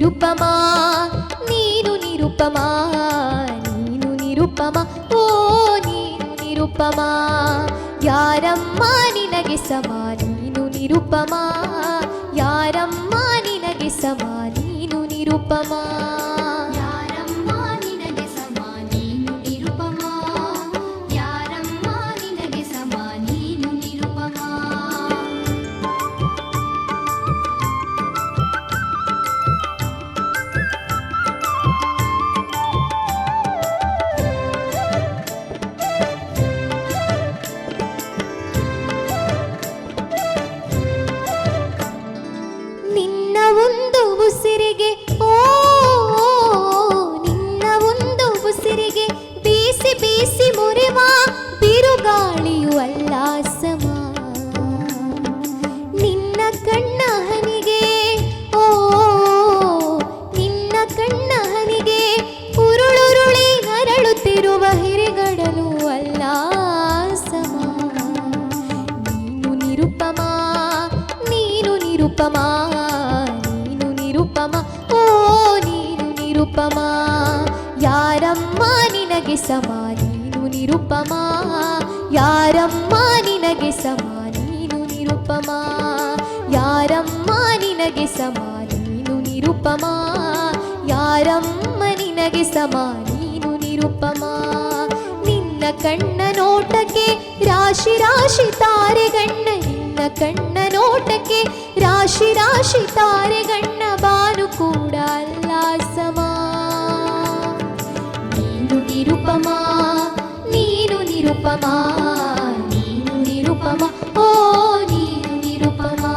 ನಿರುಪಮಾ ನೀನು ನಿರುಪಮಾ ನೀನು ನಿರುಪಮಾ ಓ ನೀನು ನಿರುಪಮಾ ಯಾರಮ್ಮ ನಿನಗೆ ಸಮ ನೀನು ನಿರುಪಮಾ ಯಾರಮ್ಮ ನಿನಗೆ ಸಮ ನೀನು ನಿರುಪಮಾ ಯಾರಮ್ಮ ನಿನಗೆ ಸಮ ನೀನು ನಿರುಪಮಾ ಯಾರಮ್ಮ ನಿನಗೆ ಸಮ ನೀನು ನಿರುಪಮಾ ನಿನ್ನ ಒಂದು ಉಸಿರಿಗೆ ಓ ನಿನ್ನ ಒಂದು ಉಸಿರಿಗೆ ಬೀಸಿ ಬೀಸಿ ಮುರಿವ ಬಿರುಗಾಳಿಯು ಅಲ್ಲ ಸಮ ನಿನ್ನ ಕಣ್ಣ ಹನಿಗೆ ಓ ನಿನ್ನ ಕಣ್ಣ ಹನಿಗೆ ಉರುಳುರುಳಿ ನರಳುತ್ತಿರುವ ಹಿರಿಗಡಲು ಅಲ್ಲ ಸಮ ನೀನು ನಿರುಪಮಾ ನೀನು ನಿರುಪಮಾ ನೀನು ನಿರುಪಮಾ ಓ ನೀನು ನಿರುಪಮಾ ಯಾರಮ್ಮ ನಿನಗೆ ಸಮ ನೀನು ನಿರುಪಮಾ ಯಾರಮ್ಮ ನಿನಗೆ ಸಮ ನೀನು ನಿರುಪಮಾ ಯಾರಮ್ಮ ನಿನಗೆ ಸಮ ನೀನು ನಿರುಪಮಾ ಯಾರಮ್ಮ ನಿನಗೆ ಸಮ ನೀನು ನಿರುಪಮಾ ನಿನ್ನ ಕಣ್ಣ ನೋಟಕ್ಕೆ ರಾಶಿ ರಾಶಿ ತಾರೆಗಣ್ಣ ನಿನ್ನ ಕಣ್ಣ ನೋಟಕ್ಕೆ ರಾಶಿ ರಾಶಿ ತಾರೆಗಣ್ಣ ಬಾನು ಕೂಡ ಅಲ್ಲ ಸಮ ನೀನು ನಿರುಪಮಾ ನೀನು ನಿರುಪಮಾ ನೀನು ನಿರುಪಮಾ ಓ ನೀನು ನಿರುಪಮಾ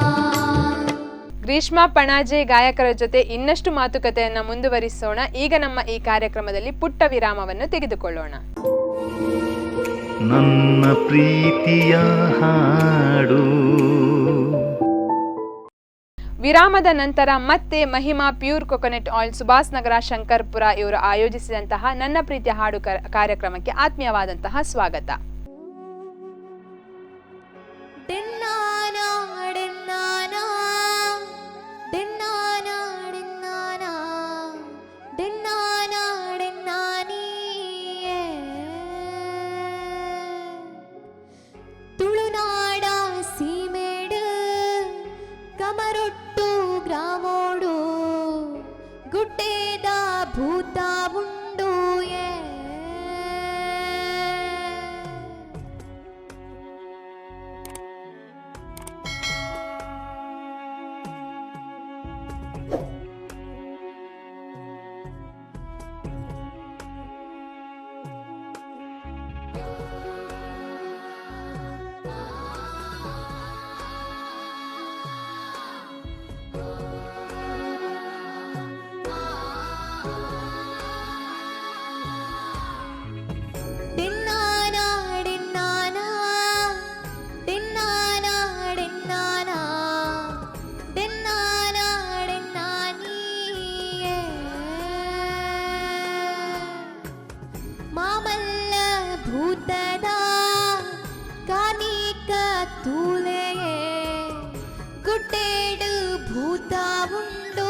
ಗ್ರೀಷ್ಮಾ ಪಣಾಜೆ ಗಾಯಕರ ಜೊತೆ ಇನ್ನಷ್ಟು ಮಾತುಕತೆಯನ್ನು ಮುಂದುವರಿಸೋಣ. ಈಗ ನಮ್ಮ ಈ ಕಾರ್ಯಕ್ರಮದಲ್ಲಿ ಪುಟ್ಟ ವಿರಾಮವನ್ನು ತೆಗೆದುಕೊಳ್ಳೋಣ. ನನ್ನ ಪ್ರೀತಿಯ ಹಾಡು. ವಿರಾಮದ ನಂತರ ಮತ್ತೆ Mahima pure coconut oil Subhas Nagar Shankarpura ಇವರು ಆಯೋಜಿಸಿದಂತಹ ನನ್ನ ಪ್ರೀತಿಯ ಹಾಡು ಕಾರ್ಯಕ್ರಮಕ್ಕೆ ಆತ್ಮೀಯವಾದಂತಹ ಸ್ವಾಗತ. ತುಳುನಾಡ ಸೀಮೇಡು ಕಮರೊಟ್ಟು ಗ್ರಾಮೋಡು ಗುಡ್ಡೇದ ಭೂತ ಉಂಡು ಮಾಮಲ್ಲ ಭೂತದ ಕಾನಿಕ ತೂಲೆಯೇ ಗುಡ್ಡೇಡು ಭೂತ ಉಂಡು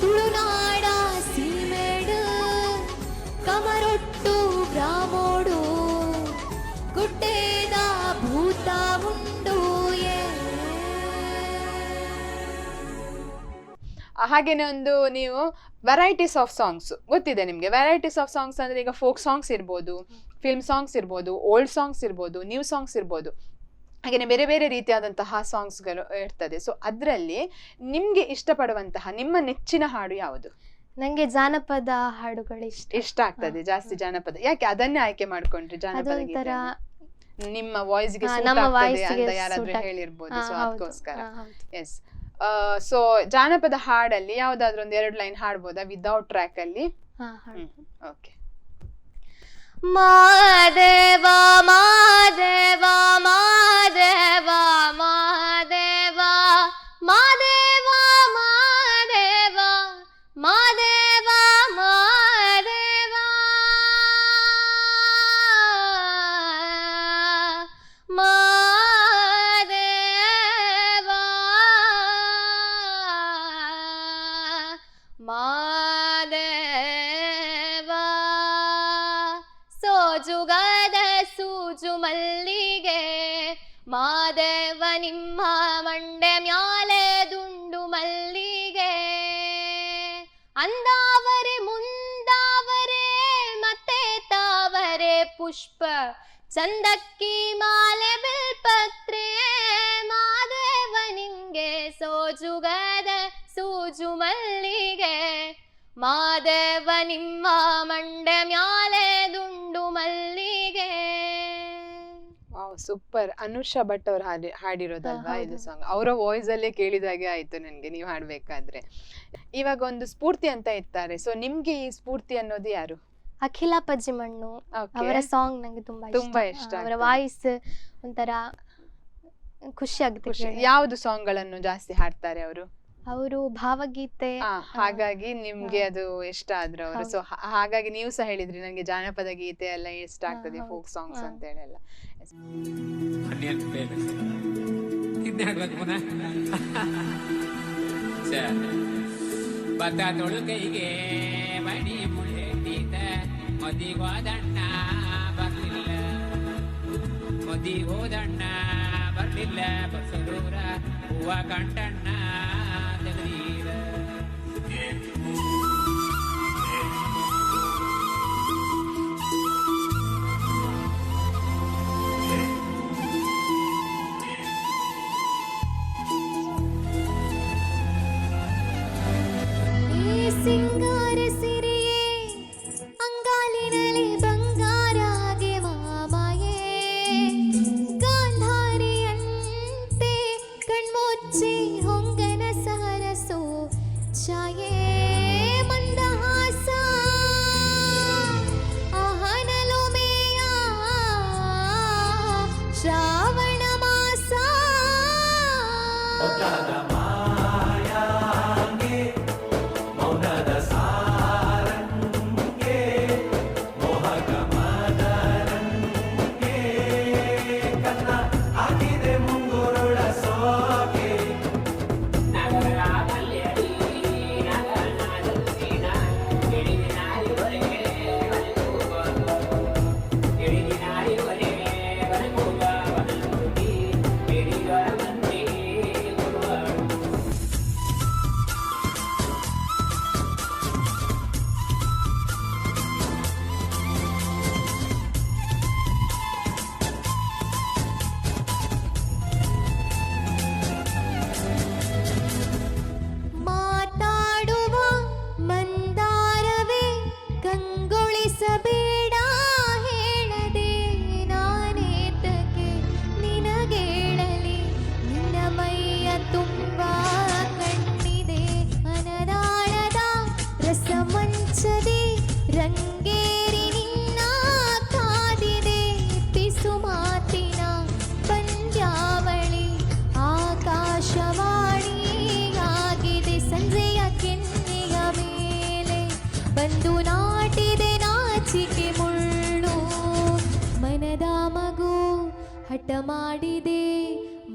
ತುಳುನಾಡ ಸೀಮೇಡು ಕಮರೊಟ್ಟು ಗ್ರಾಮೋಡು ಗುಡ್ಡೇದ ಭೂತ ಉಂಡು ಹಾಗೇನೆ ಒಂದು ನೀವು ವೆರೈಟೀಸ್ ಆಫ್ ಸಾಂಗ್ಸ್ ಗೊತ್ತಿದೆ ನಿಮ್ಗೆ. ವೆರೈಟೀಸ್ ಆಫ್ ಸಾಂಗ್ಸ್ ಅಂದ್ರೆ ಈಗ ಫೋಕ್ ಸಾಂಗ್ಸ್ ಇರ್ಬೋದು, ಫಿಲ್ಮ್ ಸಾಂಗ್ಸ್ ಇರ್ಬೋದು, ಓಲ್ಡ್ ಸಾಂಗ್ಸ್ ಇರ್ಬೋದು, ನ್ಯೂ ಸಾಂಗ್ಸ್ ಇರ್ಬೋದು, ಹಾಗೆಯೇ ಬೇರೆ ಬೇರೆ ರೀತಿಯಾದಂತಹ ಸಾಂಗ್ಸ್ಗಳು ಇರ್ತದೆ. ಸೊ ಅದರಲ್ಲಿ ನಿಮ್ಗೆ ಇಷ್ಟಪಡುವಂತಹ ನಿಮ್ಮ ನೆಚ್ಚಿನ ಹಾಡು ಯಾವುದು? ನಂಗೆ ಜಾನಪದ ಹಾಡುಗಳು ಇಷ್ಟ ಆಗ್ತದೆ ಜಾಸ್ತಿ. ಜಾನಪದ ಯಾಕೆ ಅದನ್ನೇ ಆಯ್ಕೆ ಮಾಡ್ಕೊಂಡ್ರಿ? ಜಾನಪದ ಗೀತೆ ನಿಮ್ಮ ವಾಯ್ಸ್ಗೆ ಅಂತ ಯಾರಾದ್ರೂ ಹೇಳಿರ್ಬೋದು, ಸೊ ಅದಕ್ಕೋಸ್ಕರ. ಎಸ್. ಸೊ ಜಾನಪದ ಹಾಡಲ್ಲಿ ಯಾವ್ದಾದ್ರು ಒಂದ್ 2 ಲೈನ್ ಹಾಡ್ಬೋದಾ ವಿದೌಟ್ ಟ್ರ್ಯಾಕ್ ಅಲ್ಲಿ? ಓಕೆ. ಮಾದೇವ ಮಾದೇವ ಮಾದೇವ ಮಾದೇವ ಮಾದೇವ ಮಾದೇವ ಮಾದೇವ ಮಾದೇವ ಮಾದೇವ ಮಾದೇವ ಸೋಜುಗದ ಸೂಜು ಮಲ್ಲಿಗೆ ಮಾದೇವ ನಿಮ್ಮ ಮಂಡೆ ಮ್ಯಾಲೆ ದುಂಡು ಮಲ್ಲಿಗೆ ಅಂದಾವರೆ ಮುಂದಾವರೆ ಮತ್ತೆ ತಾವರೆ ಪುಷ್ಪ ಚಂದಕ್ಕಿ ಮಾಲೆ ಬಿಲ್ಪತ್ರೆ ಮಾದೇವ ನಿಂಗೆ ಸೋಜುಗದ ಸೂಜು ಮಲ್ಲಿಗೆ ಮಾದೇವ ನಿಮ್ಮ ಮಂಡೆ ಮ್ಯಾಲೆ ದುಂಡು ಮಲ್ಲಿಗೆ. ಸೂಪರ್. ಅನುಷಾ ಭಟ್ ಅವ್ರು ಹಾಡಿರೋದಲ್ವಾ ಇದು ಸಾಂಗ್? ಅವರ ವಾಯ್ಸ್ ಅಲ್ಲೇ ಕೇಳಿದಾಗೆ ಆಯ್ತು ನನ್ಗೆ ನೀವು ಹಾಡ್ಬೇಕಾದ್ರೆ. ಇವಾಗ ಒಂದು ಸ್ಫೂರ್ತಿ ಅಂತ ಇರ್ತಾರೆ, ಸೊ ನಿಮ್ಗೆ ಈ ಸ್ಫೂರ್ತಿ ಅನ್ನೋದು ಯಾರು? ಅಖಿಲ ಪಜ್ಜಿಮಣ್ಣು ಅವರ ಸಾಂಗ್ ನಂಗೆ ತುಂಬಾ ಇಷ್ಟ. ಅವರ ವಾಯ್ಸ್ ಒಂಥರ ಖುಷಿ ಆಗುತ್ತೆ. ಯಾವ್ದು ಸಾಂಗ್ ಗಳನ್ನು ಜಾಸ್ತಿ ಹಾಡ್ತಾರೆ ಅವರು? ಅವರು ಭಾವಗೀತೆ. ಹಾಗಾಗಿ ನಿಮ್ಗೆ ಅದು ಇಷ್ಟ ಆದ್ರು ಅವರು. ಸೊ ಹಾಗಾಗಿ ನೀವು ಸಹ ಹೇಳಿದ್ರಿ ನಂಗೆ ಜಾನಪದ ಗೀತೆ ಎಲ್ಲ ಇಷ್ಟ ಆಗ್ತದೆ, ಫೋಕ್ ಸಾಂಗ್ಸ್ ಅಂತ ಹೇಳೆಲ್ಲ. ಬತ್ತ ತೊಳುಕೈಗೆ ಮಣಿ ಮುಳ್ಳೆಟ್ಟಿತ ಮದಿಗೋದಣ್ಣ ಬರ್ಲಿಲ್ಲ, ಮದಿಗೋದಣ್ಣ ಬರ್ಲಿಲ್ಲ, ಬಸರೂರ ಹೂವ ಕಂಟಣ್ಣ ತೆಗದೀರ. ಸಿಂಗಾರ ಸಿರಿಯೇ ಅಂಗಾಲಿನಲ್ಲಿ ಬಂಗಾರಾಗೆ ಮಾಮಾಯೇ ಗಾಂಧಾರಿಯಂತೆ ಕಣ್ಮುಚ್ಚಿ ಹೊಂಗನ ಸಹರಸೋ ಛಾಯೇ ಮಂದಹಾಸ ಆಹನಲುಮೆಯ ಶ್ರಾವಣ ಮಾಸ ಮಾತಾಡುವ ಮಂದಾರವೇ ಕಂಗೊಳಿಸಬೇಡ ಹೇಳದೆ ನಾನೇತಕ್ಕೆ ನಿನಗೇಳಲಿ, ನಿನ್ನ ಮೈಯ ತುಂಬ ಕಣ್ಣಿದೆ ಅನದಾಳದ ರಸಮಂಚದೆ ರಂಗೇರಿ ನಿನ್ನ ಕಾದಿದೆ ಪಿಸು ಮಾತಿನ ಪಂದ್ಯಾವಳಿ ಆಕಾಶವಾಣಿಯಾಗಿದೆ ಸಂಜೆಯ ಕೆನ್ನೆಯ ಮೇಲೆ ಬಂದು ನಾಟಿದೆ ನಾಚಿಕೆ ಮುಳ್ಳು ಮನದ ಮಗು ಹಠ ಮಾಡಿದೆ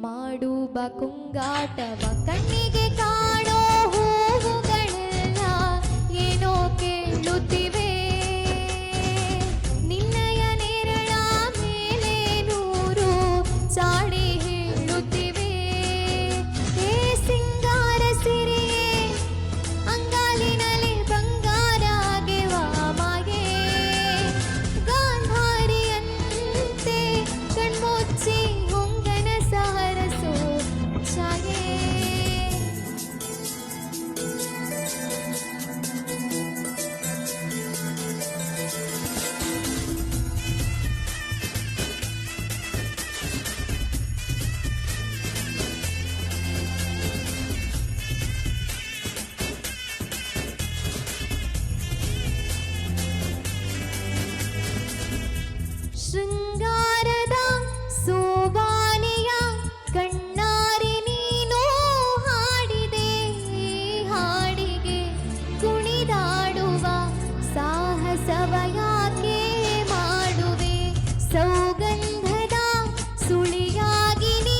ಮಾಡುವ ಕುಂಗಾಟವ ಕಣ್ಣಿಗೆ ಕಾಣೋ ಹೂವುಗಳೆಲ್ಲ ಏನೋ ಕೇಳುತ್ತಿವೆ ನಿನ್ನಯ ನೆರಳ ಮೇಲೆ ನೂರು ಚಾಡಿ ಹೇಳುತ್ತಿವೆ. ಏ ಸಿಂಗಾರ ಸಿರಿಯೇ ಶೃಂಗಾರದ ಸೋಬಾನೆಯ ಕಣ್ಣಾರೆ ನೀನು ಹಾಡಿದೆ ಹಾಡಿಗೆ ಕುಣಿದಾಡುವ ಸಾಹಸವ ಯಾಕೆ ಮಾಡುವೆ ಸೌಗಂಧದ ಸುಳಿಯಾಗಿ ನೀ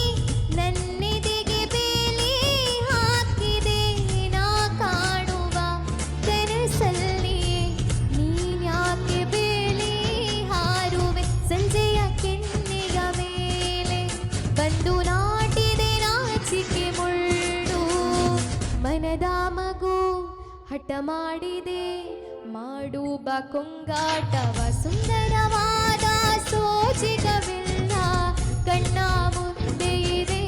ನನ್ನೆದೆಗೆ ಬೇಲಿ ಹಾಕಿದೆ ನಾ ಕಾಣುವ ಕನಸಲ್ಲಿಯೇ ನೀನ್ಯಾಕೆ ಬೇಲಿ ಹಾರುವೆ ಸಂಜೆಯ ಕೆನ್ನೆಯ ಮೇಲೆ ಬಂದು ನಾಟಿದೆ ನಾಚಿಕೆ ಮುಳ್ಳು ಮನದ ಮಗು ಹಠ ಮಾಡಿದೆ ಮಾಡುವ ಕೊಂಗಾಟವ ಸುಂದರವಾದ ಸೋಜಿಗವಿಲ್ಲ ಕಣ್ಣ ಮುಂದೆ ಇದೆ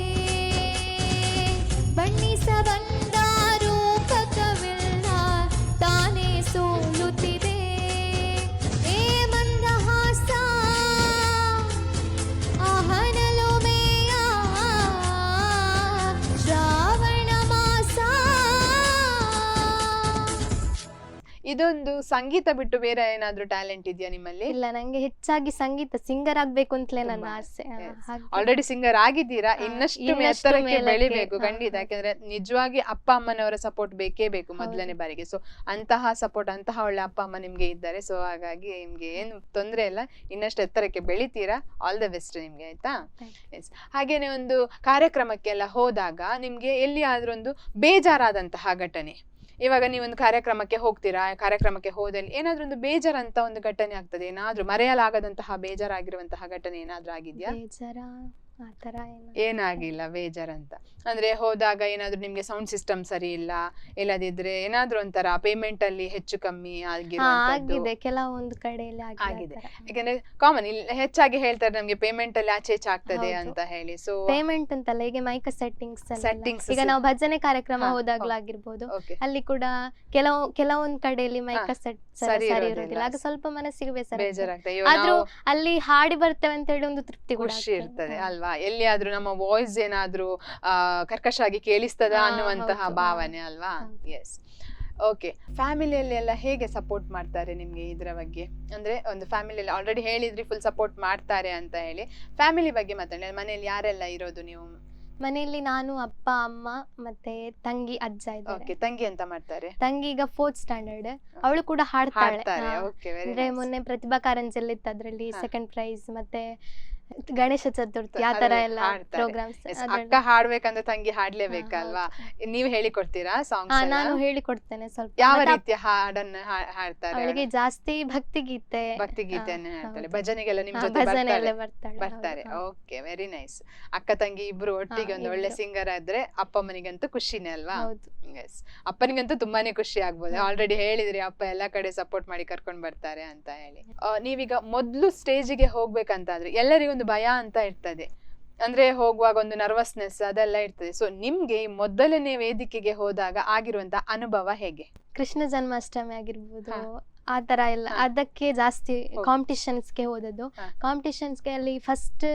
ಬಣ್ಣಿಸ ಬಂದ ರೂಪಕವಿಲ್ಲ ತಾನೇ ಸೋಲುತ್ತಿದೆ ಏ ಮಂದಹಾಸ ಆಹನಲುಮೆಯ ಶ್ರಾವಣ ಮಾಸ. ಇದೊಂದು ಸಂಗೀತ ಬಿಟ್ಟು ಬೇರೆ ಏನಾದ್ರೂ ಟ್ಯಾಲೆಂಟ್ ಇದೆಯಾ ನಿಮ್ಮಲ್ಲಿ? ಇಲ್ಲ, ನಂಗೆ ಹೆಚ್ಚಾಗಿ ಸಂಗೀತ ಸಿಂಗರ್ ಆಗ್ಬೇಕು ಅಂತಲೇ ನನ್ನ ಆಸೆ. ಆಲ್ರೆಡಿ ಸಿಂಗರ್ ಆಗಿದ್ದೀರಾ, ಇನ್ನಷ್ಟು ಎತ್ತರಕ್ಕೆ ಮೇಲಕ್ಕೆ, ಬೆಳಿಬೇಕು ಹಾ, ಖಂಡಿತ. ಯಾಕಂದ್ರೆ ನಿಜವಾಗಿ ಅಪ್ಪ ಅಮ್ಮನವರ ಸಪೋರ್ಟ್ ಬೇಕೇ ಬೇಕು ಮೊದಲನೇ ಬಾರಿಗೆ. ಸೊ ಅಂತಹ ಸಪೋರ್ಟ್, ಅಂತಹ ಒಳ್ಳೆ ಅಪ್ಪ ಅಮ್ಮ ನಿಮ್ಗೆ ಇದ್ದಾರೆ. ಸೊ ಹಾಗಾಗಿ ನಿಮ್ಗೆ ಏನು ತೊಂದರೆ ಇಲ್ಲ, ಇನ್ನಷ್ಟು ಎತ್ತರಕ್ಕೆ ಬೆಳಿತೀರಾ. ಆಲ್ ದ ಬೆಸ್ಟ್ ನಿಮ್ಗೆ, ಆಯ್ತಾ? ಎಸ್. ಹಾಗೇನೆ ಒಂದು ಕಾರ್ಯಕ್ರಮಕ್ಕೆಲ್ಲ ಹೋದಾಗ ನಿಮ್ಗೆ ಎಲ್ಲಿ ಆದ್ರೂ ಒಂದು ಬೇಜಾರಾದಂತಹ ಘಟನೆ, ಇವಾಗ ನೀವೊಂದು ಕಾರ್ಯಕ್ರಮಕ್ಕೆ ಹೋಗ್ತೀರಾ, ಕಾರ್ಯಕ್ರಮಕ್ಕೆ ಹೋದಲ್ಲಿ ಏನಾದ್ರೂ ಒಂದು ಬೇಜಾರಂತ ಒಂದು ಘಟನೆ ಆಗ್ತದೆ, ಏನಾದ್ರೂ ಮರೆಯಲಾಗದಂತಹ ಬೇಜಾರಾಗಿರುವಂತಹ ಘಟನೆ ಏನಾದ್ರೂ ಆಗಿದ್ಯಾ? ಬೇಜಾರ ಆತರ ಏನಾಗಿಲ್ಲ ಬೇಜಾರಂತ ಅಂದ್ರೆ ಹೋದಾಗ ಏನಾದ್ರೂ ನಿಮ್ಗೆ ಸೌಂಡ್ ಸಿಸ್ಟಮ್ ಸರಿ ಇಲ್ಲ, ಇಲ್ಲದಿದ್ರೆ ಏನಾದ್ರೂ ಒಂಥರ ಪೇಮೆಂಟ್ ಅಲ್ಲಿ ಹೆಚ್ಚು ಕಮ್ಮಿ ಆಗಿರುವಂತದ್ದು ಆಗಿದೆ, ಕೆಲವೊಂದು ಕಡೆಯಲ್ಲಿ ಆಗಿದೆ. ಯಾಕಂದ್ರೆ ಕಾಮನ್ ಇಲ್ಲಿ ಹೆಚ್ಚಾಗಿ ಹೇಳ್ತಾರೆ ನಮ್ಗೆ ಪೇಮೆಂಟ್ ಅಲ್ಲಿ ಆಚೆ ಈಚೆ ಆಗ್ತದೆ ಹೌದು. ಅಂತ ಹೇಳಿ. ಸೊ ಪೇಮೆಂಟ್ ಅಂತಲ್ಲ, ಈಗ ಮೈಕ ಸೆಟ್ಟಿಂಗ್ಸ್ Settings ಈಗ ನಾವು ಭಜನೆ ಕಾರ್ಯಕ್ರಮ ಹಾ, ಹೋದಾಗ್ಲಾಗಿರ್ಬೋದು, ಓಕೆ, ಅಲ್ಲಿ ಕೂಡ ಕೆಲವೊಂದ್ ಕಡೆಯಲ್ಲಿ ಮೈಕ ಸೆಟ್ ಸರಿ ಸರಿ ಇರೋದಿಲ್ಲ. ಇರೋದಿಲ್ಲ, ಆಗ ಸ್ವಲ್ಪ ಮನಸ್ಸಿಗೆ ಬೇಸರ ಆಗ್ತದೆ. ಬೇಜಾರಾಗ್ತದೆ. ಆದ್ರೂ ಅಲ್ಲಿ ಹಾಡಿ ಬರ್ತೇವೆ ಅಂತ ಹೇಳಿ ಒಂದು ತೃಪ್ತಿ ಕೂಡ ಖುಷಿ ಆಗ್ತದೆ. ಇರ್ತದೆ ಹಾ. ಅಲ್ವಾ? ಎಲ್ಲಿಯಾದ್ರೂ ನಮ್ಮ ವಾಯ್ಸ್ ಏನಾದ್ರೂ ಕರ್ಕಶಾಗಿ ಕೇಳಿಸ್ತದ ಹಾ, ಅನ್ನುವಂತಹ ಹೌದು. ಭಾವನೆ ಅಲ್ವಾ? ಹೌದು. ಎಸ್. ಓಕೆ, ಫ್ಯಾಮಿಲಿಯಲ್ಲಿ ಎಲ್ಲ ಹೇಗೆ ಸಪೋರ್ಟ್ ಮಾಡ್ತಾರೆ ನಿಮ್ಗೆ ಇದರ ಬಗ್ಗೆ? ಅಂದ್ರೆ ಒಂದು ಫ್ಯಾಮಿಲಿಯಲ್ಲಿ ಆಲ್ರೆಡಿ ಹೇಳಿದ್ರಿ ಫುಲ್ ಸಪೋರ್ಟ್ ಮಾಡ್ತಾರೆ ಅಂತ ಹೇಳಿ, ಫ್ಯಾಮಿಲಿ ಬಗ್ಗೆ ಮಾತಾಡಿ. ಮನೆಯಲ್ಲಿ ಯಾರೆಲ್ಲ ಇರೋದು ನೀವು? ಮನೆಯಲ್ಲಿ ನಾನು, ಅಪ್ಪ, ಅಮ್ಮ ಮತ್ತೆ ತಂಗಿ, ಅಜ್ಜ ಇದ್ದಾರೆ. ಓಕೆ, ತಂಗಿ ಅಂತ ಮಾಡ್ತಾರೆ? ತಂಗಿ ಈಗ 4th ಸ್ಟ್ಯಾಂಡರ್ಡ್, ಅವಳು ಕೂಡ ಹಾಡ್ತಾಳೆ. ಹಾಡ್ತಾರೆ. ಹಾ. ಓಕೆ, ವೆರಿ ಅಂದ್ರೆ ಮೊನ್ನೆ ಪ್ರತಿಭಾ ಕಾರಂಜಿಯಲ್ಲಿ ಇತ್ತು, ಅದ್ರಲ್ಲಿ ಹಾ. 2nd ಪ್ರೈಸ್, ಮತ್ತೆ ಗಣೇಶ ಚತುರ್ಥಿ ಆ ತರ ಎಲ್ಲ ಹಾಡ್ತಾರೆ. ಪ್ರೋಗ್ರಾಮ್ಸ್. ಅಕ್ಕ ಹಾಡ್ಬೇಕಂದ್ರೆ ತಂಗಿ ಹಾಡ್ಲೇಬೇಕಲ್ವಾ? ನೀವು ಹೇಳಿಕೊಡ್ತೀರಾ ಸಾಂಗ್ಸ್? ನಾನು ಹೇಳಿಕೊಡ್ತೇನೆ ಸ್ವಲ್ಪ. ಯಾವ ಮತ್ತೆ ರೀತಿಯ ಹಾಡನ್ನ ಹಾಡ್ತಾರೆ? ಅವಳಿಗೆ ಜಾಸ್ತಿ ಭಕ್ತಿಗೀತೆ, ಭಕ್ತಿ ಗೀತೆಯನ್ನ ಹೇಳ್ತಾಳೆ. ಹೌದು. ಭಜನೆಗೆಲ್ಲ ನಿಮ್ ಹಾ, ಜೊತೆ ಭಜನೆಯಲ್ಲೇ ಬರ್ತಾರೆ? ಬರ್ತಾಳೆ. ಬರ್ತಾರೆ. Okay, very nice. ಅಕ್ಕ ತಂಗಿ ಇಬ್ರು ಒಟ್ಟಿಗೆ ಒಂದು ಒಳ್ಳೆ ಇಬ್ರು. ಸಿಂಗರ್ ಆದ್ರೆ ಅಪ್ಪ ಅಮ್ಮನಿಗಂತೂ ಖುಷಿನೇ ಅಲ್ವಾ? ಹೌದು. ಎಸ್. ಅಪ್ಪನಿಗಂತೂ ತುಂಬಾನೇ ಖುಷಿ ಆಗ್ಬೋದು. ಆಲ್ರೆಡಿ ಹೇಳಿದ್ರಿ ಅಪ್ಪ ಎಲ್ಲಾ ಕಡೆ ಸಪೋರ್ಟ್ ಮಾಡಿ ಕರ್ಕೊಂಡ್ ಬರ್ತಾರೆ ಅಂತ ಹೇಳಿ. ನೀವೀಗ ಮೊದ್ಲು ಸ್ಟೇಜಿಗೆ ಹೋಗ್ಬೇಕಂತಾದ್ರೆ ಎಲ್ಲರಿಗೊಂದು ಭಯ ಅಂತ ಇರ್ತದೆ, ಅಂದ್ರೆ ಹೋಗುವಾಗ ಒಂದು ನರ್ವಸ್ನೆಸ್ ಅದೆಲ್ಲ ಇರ್ತದೆ. ಸೊ ನಿಮ್ಗೆ ಈ ಮೊದಲನೇ ವೇದಿಕೆಗೆ ಹೋದಾಗ ಆಗಿರುವಂತ ಅನುಭವ ಹೇಗೆ? ಕೃಷ್ಣ ಜನ್ಮಾಷ್ಟಮಿ ಆಗಿರ್ಬೋದು, ಹಾ. ಆ ತರ ಎಲ್ಲ, ಹಾ. ಅದಕ್ಕೆ ಜಾಸ್ತಿ ಹೋಗಿ. ಕಾಂಪಿಟಿಷನ್ಸ್ಗೆ ಹೋದದ್ದು. ಹಾ. ಕಾಂಪಿಟಿಷನ್ಸ್ಗೆ ಅಲ್ಲಿ ಫಸ್ಟ್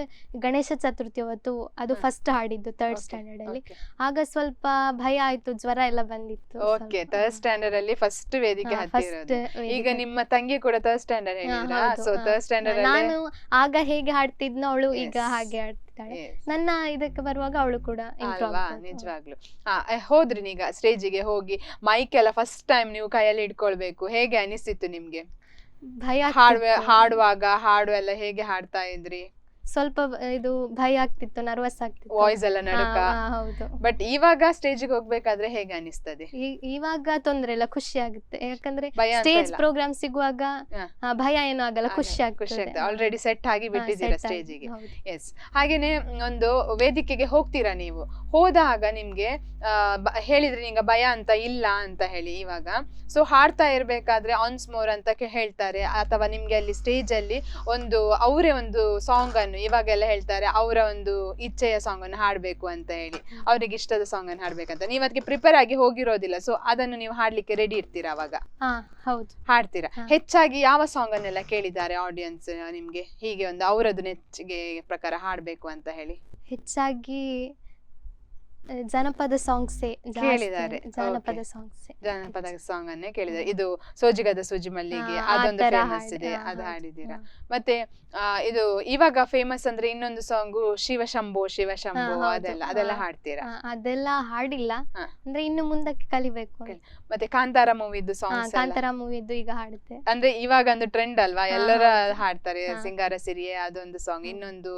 ಗಣೇಶ ಚತುರ್ಥಿ ಅವತ್ತು ಅದು ಹಾ. ಫಸ್ಟ್ ಹಾಡಿದ್ದು 3rd Okay, ಸ್ಟ್ಯಾಂಡರ್ಡ್ ಅಲ್ಲಿ. okay. ಆಗ ಸ್ವಲ್ಪ ಭಯ ಆಯ್ತು, ಜ್ವರ ಎಲ್ಲ ಬಂದಿತ್ತು. ಓಕೆ, 3rd ಸ್ಟ್ಯಾಂಡರ್ಡ್ ಅಲ್ಲಿ ಫಸ್ಟ್ ವೇದಿಕೆ ಹತ್ತಿರೋದು. ಈಗ ನಿಮ್ಮ ತಂಗಿ ಕೂಡ 3rd standard ಹೇಳಿದ್ರಾ? So 3rd standard ಅಲ್ಲಿ ನಾನು ಆಗ ಹೇಗೆ ಹಾಡ್ತಿದ್ನೋ ಅವಳು ಈಗ Yes. ಹಾಗೆ ಹಾಡ್ತಿದ್ದಾಳೆ. Yes. ನನ್ನ ಇದಕ್ಕೆ ಬರುವಾಗ ಅವಳು ಕೂಡ improve ಅಲ್ವಾ? ಆಗ್ತಾಳೆ. ನಿಜವಾಗ್ಲು. ಹೋದ್ರಿ ಈಗ ಸ್ಟೇಜಿಗೆ ಹೋಗಿ ಮೈಕ್ ಎಲ್ಲ ಫಸ್ಟ್ ಟೈಮ್ ನೀವು ಕೈಯಲ್ಲಿ ಇಟ್ಕೊಳ್ಬೇಕು, ಹೇಗೆ ಅನಿಸ್ತಿತ್ತು ನಿಮ್ಗೆ? ಭಯ ಹಾಡುವಾಗ ಹಾಡು ಎಲ್ಲ ಹೇಗೆ ಹಾಡ್ತಾ ಇದ್ರಿ? ಸ್ವಲ್ಪ ಇದು ಭಯ ಆಗ್ತಿತ್ತು, ನರ್ವಸ್ ಆಗ್ತಿತ್ತು. ವಾಯ್ಸ್ ಎಲ್ಲ ನಡುಕ. ಹೌದು. ಬಟ್ ಇವಾಗ ಸ್ಟೇಜಿಗೆ ಹೋಗ್ಬೇಕಾದ್ರೆ ಹೇಗೆ ಅನಿಸ್ತದೆ? ಇವಾಗ ತೊಂದ್ರೆ ಇಲ್ಲ, ಖುಷಿ ಆಗುತ್ತೆ. ಯಾಕಂದ್ರೆ ಭಯ ಅಂತ ಸ್ಟೇಜ್ ಇಲ್ಲ. ಪ್ರೋಗ್ರಾಮ್ ಸಿಗುವಾಗ ಹಾ. ಭಯ ಏನೂ ಆಗಲ್ಲ, ಖುಷಿ ಆಗ್ತದೆ. ಆಲ್ರೆಡಿ ಸೆಟ್ ಆಗಿ ಬಿಟ್ಟಿದ್ದೀರಾ set ಆಗಿ, ಸ್ಟೇಜಿಗೆ. ಹೌದು. ಎಸ್. ಹಾಗೇನೆ ಒಂದು ವೇದಿಕೆಗೆ ಹೋಗ್ತೀರಾ ನೀವು, ಹೋದಾಗ ನಿಮ್ಗೆ ಹೇಳಿದ್ರಿ ನಿಂಗೆ ಭಯ ಅಂತ ಇಲ್ಲ ಅಂತ ಹೇಳಿ. ಇವಾಗ ಸೊ ಹಾಡ್ತಾ ಇರ್ಬೇಕಾದ್ರೆ ಆನ್ಸ್ ಮೋರ್ ಅಂತ ಹೇಳ್ತಾರೆ, ಅಥವಾ ನಿಮ್ಗೆ ಅಲ್ಲಿ ಸ್ಟೇಜ್ ಅಲ್ಲಿ ಒಂದು ಅವರೇ ಒಂದು ಸಾಂಗ್ ಅನ್ನು ಇವಾಗೆಲ್ಲ ಹೇಳ್ತಾರೆ, ಅವರ ಒಂದು ಇಚ್ಛೆಯ ಸಾಂಗ್ ಅನ್ನು ಹಾಡ್ಬೇಕು ಅಂತ ಹೇಳಿ, ಅವ್ರಿಗೆ ಇಷ್ಟದ ಸಾಂಗ್ ಅನ್ನು ಹಾಡ್ಬೇಕಂತ. ನೀವು ಅದಕ್ಕೆ ಪ್ರಿಪೇರ್ ಆಗಿ ಹೋಗಿರೋದಿಲ್ಲ, ಸೊ ಅದನ್ನು ನೀವು ಹಾಡ್ಲಿಕ್ಕೆ ರೆಡಿ ಇರ್ತೀರಾ ಅವಾಗ? ಹೌದು, ಹಾಡ್ತೀರಾ. ಹೆಚ್ಚಾಗಿ ಯಾವ ಸಾಂಗ್ ಅನ್ನೆಲ್ಲ ಕೇಳಿದ್ದಾರೆ ಆಡಿಯನ್ಸ್ ನಿಮ್ಗೆ, ಹೀಗೆ ಒಂದು ಅವರದ್ದು ನೆಚ್ಚಿಗೆ ಪ್ರಕಾರ ಹಾಡ್ಬೇಕು ಅಂತ ಹೇಳಿ? ಹೆಚ್ಚಾಗಿ ಜನಪದ ಸಾಂಗ್ಸೇ ಕೇಳಿದ್ದಾರೆ. ಜಾನಪದ Okay. ಸಾಂಗ್ಸೇ ಜನಪದ ಸಾಂಗ್ ಅನ್ನೇ ಕೇಳಿದ್ದಾರೆ. ಇದು ಸೋಜಿಗದ ಸೂಜಿ ಮಲ್ಲಿಗೆ ಹಾ, ಆ ಅದೊಂದು ತರ ಫೇಮಸ್ ಹಾಡು. ಇದೆ, ಹಾ, ಅದು ಹೌದು. ಹಾಡಿದ್ದೀರಾ. ಹಾ. ಮತ್ತೆ ಇದು ಇವಾಗ ಫೇಮಸ್ ಅಂದ್ರೆ ಇನ್ನೊಂದು ಸಾಂಗು ಶಿವಶಂಭೋ ಶಿವಶಂಭೋ ಹೌದು. ಅದೆಲ್ಲ ಹಾ. ಹಾಡ್ತೀರಾ. ಅದೆಲ್ಲ ಹಾಡಿಲ್ಲ, ಹಾ. ಅಂದ್ರೆ ಇನ್ನು ಮುಂದಕ್ಕೆ ಕಲಿಬೇಕು ಅಂತ. ಮತ್ತೆ ಕಾಂತಾರ ಮೂವಿದ್ದು ಹಾ, ಸಾಂಗ್ಸ್ ಕಾಂತಾರ ಮೂವಿದ್ದು ಈಗ ಹಾಡುತ್ತೆ. ಅಂದ್ರೆ ಇವಾಗ ಒಂದು ಟ್ರೆಂಡ್ ಅಲ್ವಾ, ಹಾ, ಎಲ್ಲರ ಹೌದು. ಹಾಡ್ತಾರೆ. ಹಾ. ಸಿಂಗಾರ ಸಿರಿಯೆ ಅದೊಂದು ಸಾಂಗ್, ಹೌದು.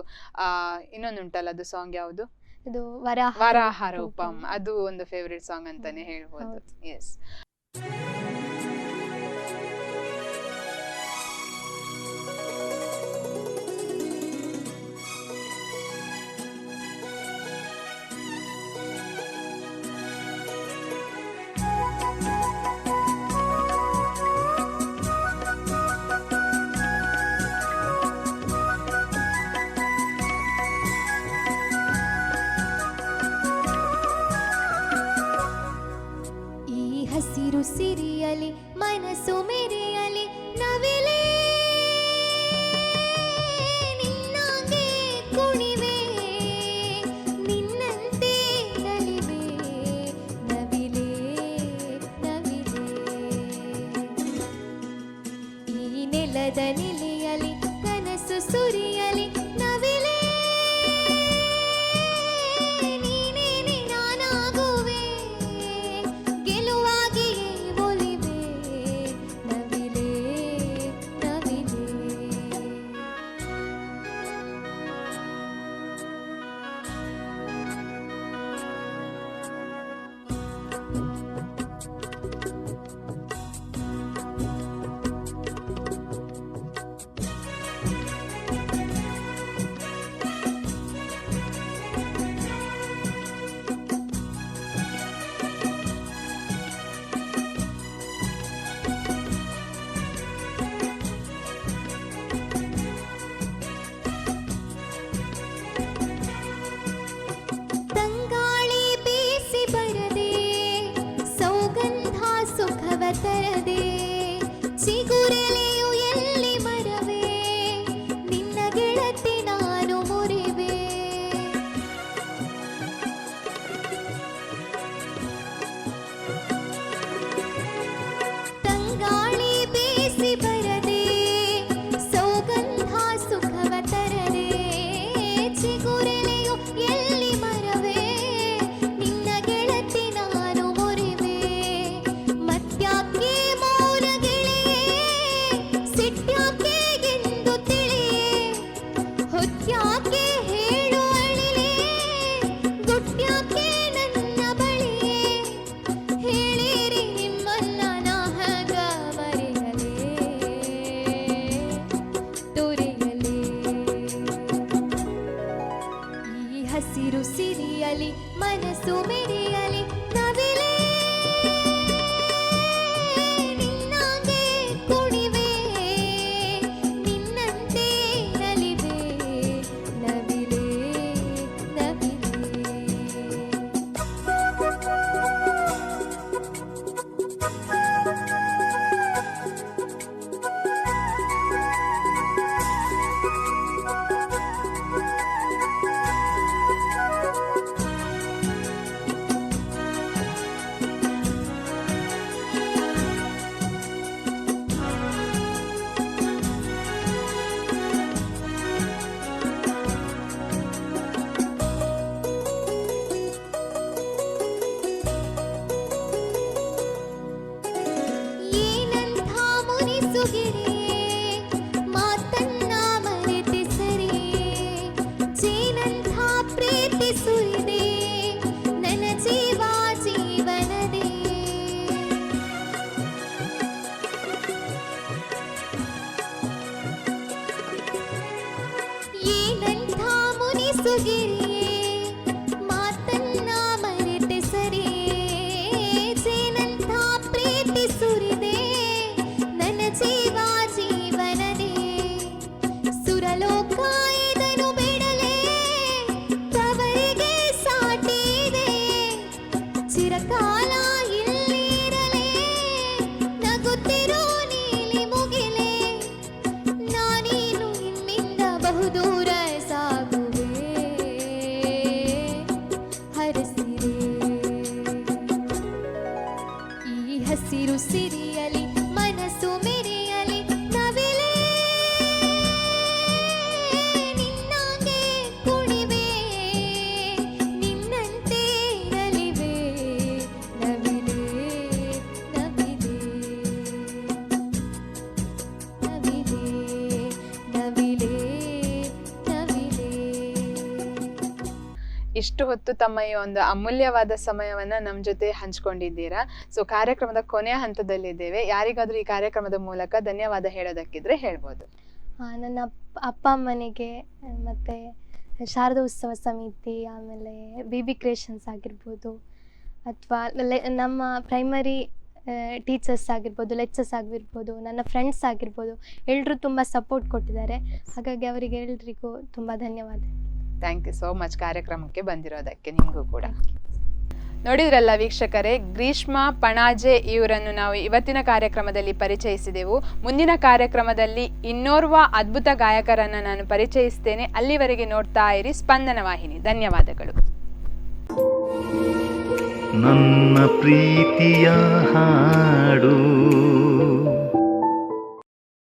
ಇನ್ನೊಂದು ಉಂಟಲ್ಲ, ಅದು ಸಾಂಗ್ ಯಾವುದು, ಇದು ವರಾಹ ವರಾಹ ರೂಪಂ, ಅದು ಒಂದು ಫೇವ್ರೆಟ್ ಸಾಂಗ್ ಅಂತಾನೆ ಹೇಳ್ಬೋದು. ಹೌದು. ಎಸ್. ಈ ಹಸಿರು ಸಿರಿಯಲಿ ಮನಸ್ಸು ಮೆರೆಯಲಿ ನವಿಲೇ ನಿನ್ನಾಗೆ ಕುಣಿವೆ ನಿನ್ನಂತೆ ನಲಿವೆ ನವಿಲೇ ನವಿಲೇ ಈ ನೆಲದ ನೆಲೆಯಲಿ ಕನಸು ಸುರಿಯಲಿ ನವಿಲೇ ನೀನೇನೆ ನಾನಾಗುವೆ ಗೆಲುವಾಗಿಯೇ ಒಲಿವೆ ನವಿಲೇ ನವಿಲೇ ತಂಗಾಳಿ ಬೀಸಿ ಬರದೆ ಸೌಗಂಧ ಸುಖವ ತರದೆ ಚಿಗುರೆಲೆಯು ಎಲ್ಲಿ ಮರವೇ ನಿನ್ನ ಗೆಳತಿ ನಾನು ಮುರಿವೆ ತಂಗಾಳಿ ಬೀಸಿ ಬರದೆ ಸೌಗಂಧ ಸುಖವ ತರದೆ ಚಿಗುರೆಲೆಯು ಎಲ್ಲಿ ಮರವೇ ನಿನ್ನ ಗೆಳತಿ ನಾನು ಮುರಿವೆ ಮತ್ಯಾಕೆ ಮೌನ ಗೆಳೆಯೇ ಸಿಟ್ಯಾಕೆ ಎಂದು ತಿಳಿಯೇ ಹೊತ್ಯಾಕೆ ಹೇಳು ಅಳಿಲೇ ಗುಟ್ಯಾಕೆ ನನ್ನ ಬಳಿಯೇ ಹೇಳಿರಿ ನಿಮ್ಮನ್ನ ನಾ ಹ್ಯಾಗ ಮರೆಯಲೇ ತೊರೆಯಲೇ ಈ ಹಸಿರು ಸಿರಿಯಲಿ ಮನಸ್ಸು ಮೆರೆಯಲಿ ನವಿಲೇ ನಿನ್ನಾಗೆ ಕುಣಿವೆ ನಿನ್ನಂತೆ ನಲಿವೆ ನವಿಲೇ ನವಿಲೇ ಏನಂಥ ಮುನಿಸುಗಿರಿಯೇ ಮಾತನ್ನ ಮರೆತೆ ಸರಿಯೇ ಜೇನಂಥ ಪ್ರೀತಿ ಸುರಿದೆ ನನ್ನ ಜೀವ ಜೀವನದೇ ಏನಂಥ ಮುನಿಸುಗಿರಿಯೇ ಮಾತನ್ನ ಮರೆತೆ ಸರಿಯೇ ಜೇನಂಥ ಪ್ರೀತಿ ಸುರಿದೆ ನನ್ನ ಜೀವ ಜೀವನದೇ ಸುರಲೋಕ ಇದನ್ನು ಬಿಡಲೇ ತವರಿಗೆ ಸಾಟಿ ಇದೆ ಚಿರಕಾಲ ಇಲ್ಲಿ ಇರಲೇ ನಗುತ್ತಿರೋ ನೀಲಿ ಮುಗಿಲೇ ನಾನೀನು ನಿಮ್ಮಿಂದ ಬಹುದೂರ ಸಾಗುವೆ ಹರಸಿರೆ ಇಷ್ಟು ಹೊತ್ತು ತಮ್ಮ ಈ ಒಂದು ಅಮೂಲ್ಯವಾದ ಸಮಯವನ್ನ ನಮ್ಮ ಜೊತೆ ಹಂಚ್ಕೊಂಡಿದ್ದೀರಾ. ಸೊ ಕಾರ್ಯಕ್ರಮದ ಕೊನೆಯ ಹಂತದಲ್ಲಿದ್ದೇವೆ. ಯಾರಿಗಾದ್ರೂ ಈ ಕಾರ್ಯಕ್ರಮದ ಮೂಲಕ ಧನ್ಯವಾದ ಹೇಳೋದಕ್ಕಿದ್ರೆ ಹೇಳ್ಬೋದು. ನನ್ನ ಅಪ್ಪ ಅಮ್ಮನಿಗೆ, ಮತ್ತು ಶಾರದಾ ಉತ್ಸವ ಸಮಿತಿ, ಆಮೇಲೆ BB ಕ್ರಿಯೇಷನ್ಸ್ ಆಗಿರ್ಬೋದು, ಅಥವಾ ನಮ್ಮ ಪ್ರೈಮರಿ ಟೀಚರ್ಸ್ ಆಗಿರ್ಬೋದು, ಲೆಕ್ಚರ್ಸ್ ಆಗಿರ್ಬೋದು, ನನ್ನ ಫ್ರೆಂಡ್ಸ್ ಆಗಿರ್ಬೋದು, ಎಲ್ಲರೂ ತುಂಬ ಸಪೋರ್ಟ್ ಕೊಟ್ಟಿದ್ದಾರೆ. ಹಾಗಾಗಿ ಅವರಿಗೆ ಎಲ್ರಿಗೂ ತುಂಬ ಧನ್ಯವಾದ. ಥ್ಯಾಂಕ್ ಯು ಸೋ ಮಚ್ ಕಾರ್ಯಕ್ರಮಕ್ಕೆ ಬಂದಿರೋದಕ್ಕೆ. ನಿಮಗೂ ಕೂಡ. ನೋಡಿದ್ರಲ್ಲ ವೀಕ್ಷಕರೇ, ಗ್ರೀಷ್ಮಾ ಪಣಾಜೆ ಇವರನ್ನು ನಾವು ಇವತ್ತಿನ ಕಾರ್ಯಕ್ರಮದಲ್ಲಿ ಪರಿಚಯಿಸಿದೆವು. ಮುಂದಿನ ಕಾರ್ಯಕ್ರಮದಲ್ಲಿ ಇನ್ನೋರ್ವ ಅದ್ಭುತ ಗಾಯಕರನ್ನು ನಾನು ಪರಿಚಯಿಸ್ತೇನೆ. ಅಲ್ಲಿವರೆಗೆ ನೋಡ್ತಾ ಇರಿ ಸ್ಪಂದನ ವಾಹಿನಿ. ಧನ್ಯವಾದಗಳು. ನನ್ನ ಪ್ರೀತಿಯ ಹಾಡು